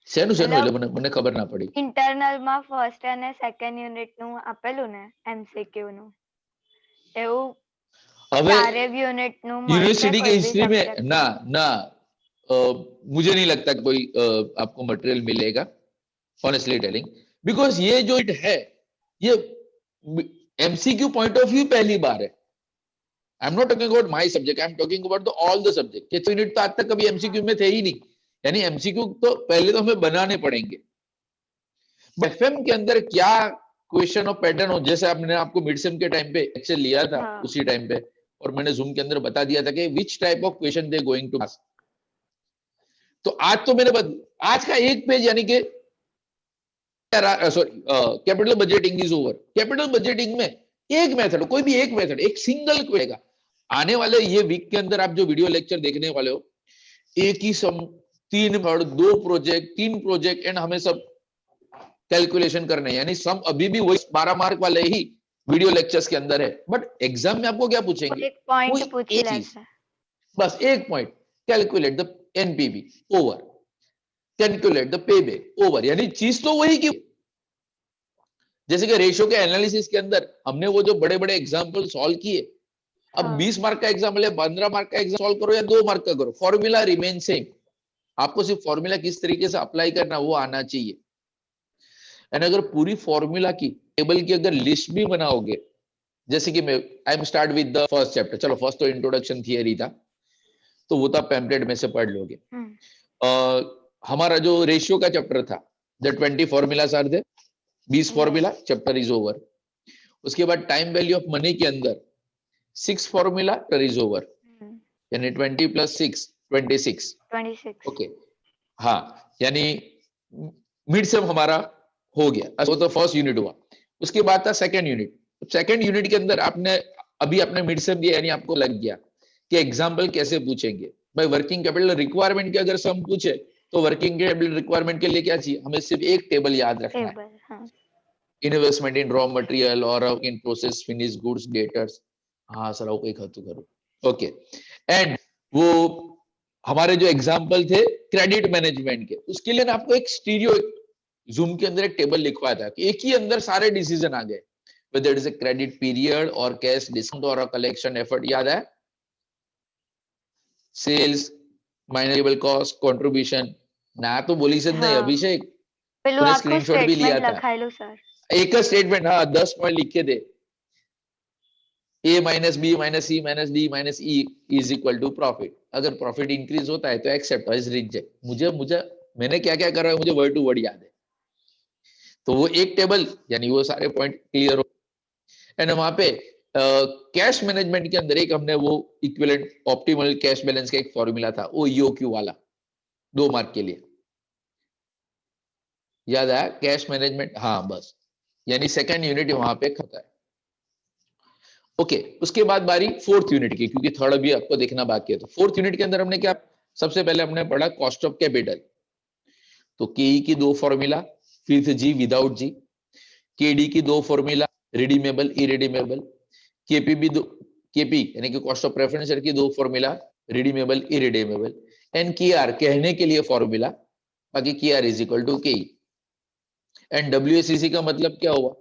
શેનું એટલે મને ખબર ના પડી। ઇન્ટરનલ માં ફર્સ્ટ અને સેકન્ડ યુનિટ નું આપેલું ને એમસીક્યુ નું, એવું હવે ચારે યુનિટ નું મળશે यूनिवर्सिटी के કોઈ બી हिस्ट्री में સબ્જેક્ટ? ना ना मुझे नहीं लगता कि कोई आपको मटेरियल मिलेगा, ऑनेस्टली टेलिंग, बिकॉज ये जो इट है ये एमसीक्यू पॉइंट ऑफ व्यू पहली बार है। I am not talking about my subject, I am talking about all the subject. के यूनिट तो आज तक कभी एमसीक्यू में थे ही नहीं, यानी एमसीक्यू तो पहले तो हमें बनाने पड़ेंगे। एफएम के अंदर क्या क्वेश्चन और पैटर्न हो, जैसे आपने आपको मिड सेम के टाइम पे लेक्चर लिया था, हाँ। उसी टाइम पे, और मैंने जूम के अंदर बता दिया था कि which type of question they going to ask. तो आज तो मैंने आज का एक पेज, यानी कि sorry capital budgeting is over. Capital budgeting में एक मेथड, कोई भी एक मेथड, एक सिंगल क्वेश्चन, आने वाले ये वीक के अंदर आप जो वीडियो लेक्चर देखने वाले हो, एक ही सम, 3 मेथड, 2 प्रोजेक्ट, 3 प्रोजेक्ट, एंड हमें सब कैलकुलेशन करने, यानी सम अभी भी वही 12 मार्क वाले ही वीडियो लेक्चर्स के अंदर है, बट एग्जाम में आपको क्या पूछेंगे? એક પોઈન્ટ कोई પૂછી एक चीज, લેશે। बस एक point, calculate the NPV over, calculate the pay back over, यानी चीज तो वही की। जैसे कि रेशियो के एनालिसिस के अंदर हमने वो जो बड़े बड़े एग्जाम्पल सॉल्व किए, अब हाँ। 20 मार्क का एग्जाम्पल है, 15 मार्क का एग्जाम सॉल्व करो या 2 मार्क का करो, फॉर्मूला रिमेन सेम। आपको सिर्फ फॉर्मूला किस तरीके से अप्लाई करना वो आना चाहिए। एंड अगर पूरी फॉर्मूला की टेबल की अगर लिस्ट भी बनाओगे, जैसे कि मैं I am start with the first chapter, चलो फर्स्ट तो इंट्रोडक्शन थियरी था, तो वो तो आप पैम्पलेट में से पढ़ लोगे। हमारा जो रेशियो का चैप्टर था, the 20 formulas are there, 20 formula, chapter is over. उसके बाद टाइम वैल्यू ऑफ मनी के अंदर 6 फॉर्मूला, चैप्टर इज ओवर, यानी 20 + 6 26। 26। ओके, हाँ, यानी मिड सेम हमारा हो गया, वो तो फर्स्ट यूनिट हुआ। उसके बाद था सेकंड यूनिट। सेकंड यूनिट के अंदर आपने अभी अपने मिड सेम दिया, यानी आपको लग गया कि एग्जाम्पल कैसे पूछेंगे भाई। वर्किंग कैपिटल रिक्वायरमेंट के अगर सम पूछे तो वर्किंग कैपिटल रिक्वायरमेंट के लिए क्या चाहिए, हमें सिर्फ एक टेबल याद रखना है, टेबल, हाँ। इन्वेस्टमेंट इन रॉ मटेरियल और in process finish goods debtors. हाँ सर वो कहीं खतु करो, ओके। एंड वो हमारे जो एग्जाम्पल थे क्रेडिट मैनेजमेंट के, उसके लिए ना आपको एक स्टीरियो जूम के अंदर एक टेबल लिखवाया था कि एक ही अंदर सारे डिसीजन आ गए, whether it is a credit period or cash discount or a collection effort, याद है? सेल्स, माइनरेबल कॉस्ट, कंट्रीब्यूशन, ना तो बोली से नहीं अभिषेक, પેલું तूने આખું स्क्रीनशॉट भी लिया સ્ટેટમેન્ટ था, લખાયેલું સર। एक स्टेटमेंट, हाँ 10 पॉइंट लिख के दे, A - B - C - D - E is equal to profit. अगर प्रॉफिट इंक्रीज होता है तो एक्सेप्ट, इज रिजेक्ट। मुझे मैंने क्या क्या करा है मुझे वर्ड टू वर्ड याद है। तो वो एक टेबल, यानी वो सारे पॉइंट क्लियर हो। एंड वहां पे कैश मैनेजमेंट के अंदर एक हमने वो इक्विवेलेंट ऑप्टिमल कैश बैलेंस का एक फॉर्मूला था, वो ईओक्यू वाला, 2 मार्क के लिए, याद आया? कैश मैनेजमेंट, हाँ बस। यानी सेकंड यूनिट वहां पे खत्म है। ओके, उसके बाद बारी फोर्थ यूनिट की, क्योंकि थर्ड अभी आपको देखना बाकी है। तो फोर्थ यूनिट के अंदर हमने क्या, सबसे पहले हमने पढ़ा कॉस्ट ऑफ कैपिटल। तो केई की दो फॉर्मूला, फिर से जी विदाउट जी, केडी की दो फॉर्मूला, रिडीमेबल इरिडीमेबल, केपी भी दो, केपी यानी कि कॉस्ट ऑफ प्रेफरेंस शेयर की दो formula, redeemable irredeemable, and KR कहने के लिए फॉर्मूला, बाकी KR is equal to KE. And WACC का मतलब क्या हुआ,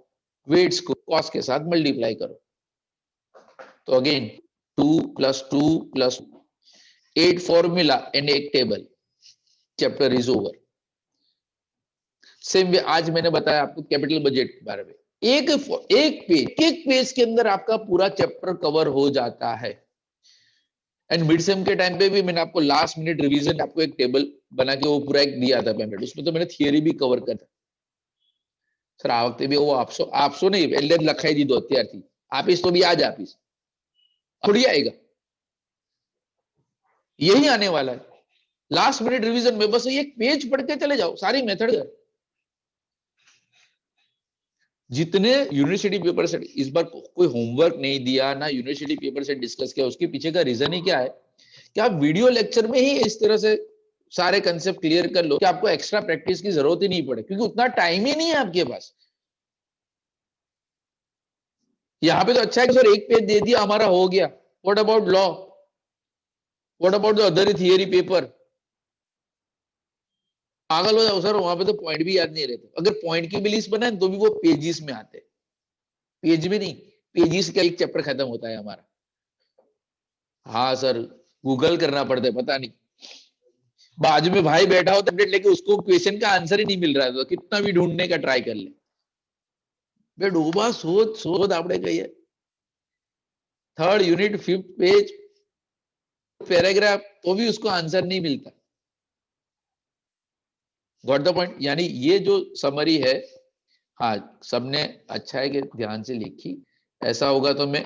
वेट्स को कॉस्ट के साथ मल्टीप्लाई करो। तो अगेन 2 + 2 + 8 फॉर्मूला एंड एक table, chapter is over. Same way आज मैंने बताया आपको कैपिटल बजट के बारे में, एक पेज के अंदर आपका पूरा चैप्टर कवर हो जाता है। एंड मिड सेम के टाइम पे भी मैंने आपको लास्ट मिनट रिवीजन, आपको एक टेबल बना के वो पूरा एक दिया था पेमेंट, उसमें तो मैंने थियरी भी कवर कर था सर। आ वक्त भी वो आपसो नहीं એટલે લખાઈ દીધો અત્યારથી, આપીશ तो भी आज આપીશ, थोड़ी आएगा, यही आने वाला है। लास्ट मिनट रिवीजन में बस एक पेज पढ़ के चले जाओ, सारी मेथड। जितने यूनिवर्सिटी पेपर से इस बार कोई होमवर्क नहीं दिया ना, यूनिवर्सिटी पेपर से डिस्कस किया, उसके पीछे का रीजन ही क्या है कि आप वीडियो लेक्चर में ही इस तरह से सारे कंसेप्ट क्लियर कर लो कि आपको एक्स्ट्रा प्रैक्टिस की जरूरत ही नहीं पड़े, क्योंकि उतना टाइम ही नहीं है आपके पास। यहाँ पे तो अच्छा है कि सर एक पेज दे दिया हमारा हो गया। What about law, what about the other theory paper, पागल हो जाओ सर, वहां पे तो पॉइंट भी याद नहीं रहते। अगर पॉइंट की भी लिस्ट बनाए तो भी वो पेजेस में आते, पेज में नहीं, पेजेस का एक चैप्टर खत्म होता है हमारा। हाँ सर, गूगल करना पड़ता है, पता नहीं बाजू में भाई बैठा हो टैबलेट लेके, उसको क्वेश्चन का आंसर ही नहीं मिल रहा है, तो कितना भी ढूंढने का ट्राई कर ले, बे डूबा सोच सोच आपने कही है। Third unit 5th page paragraph, तो भी उसको आंसर नहीं मिलता। Got the point. यानी ये जो समरी है, हाँ सबने अच्छा है कि ध्यान से लिखी। ऐसा होगा तो मैं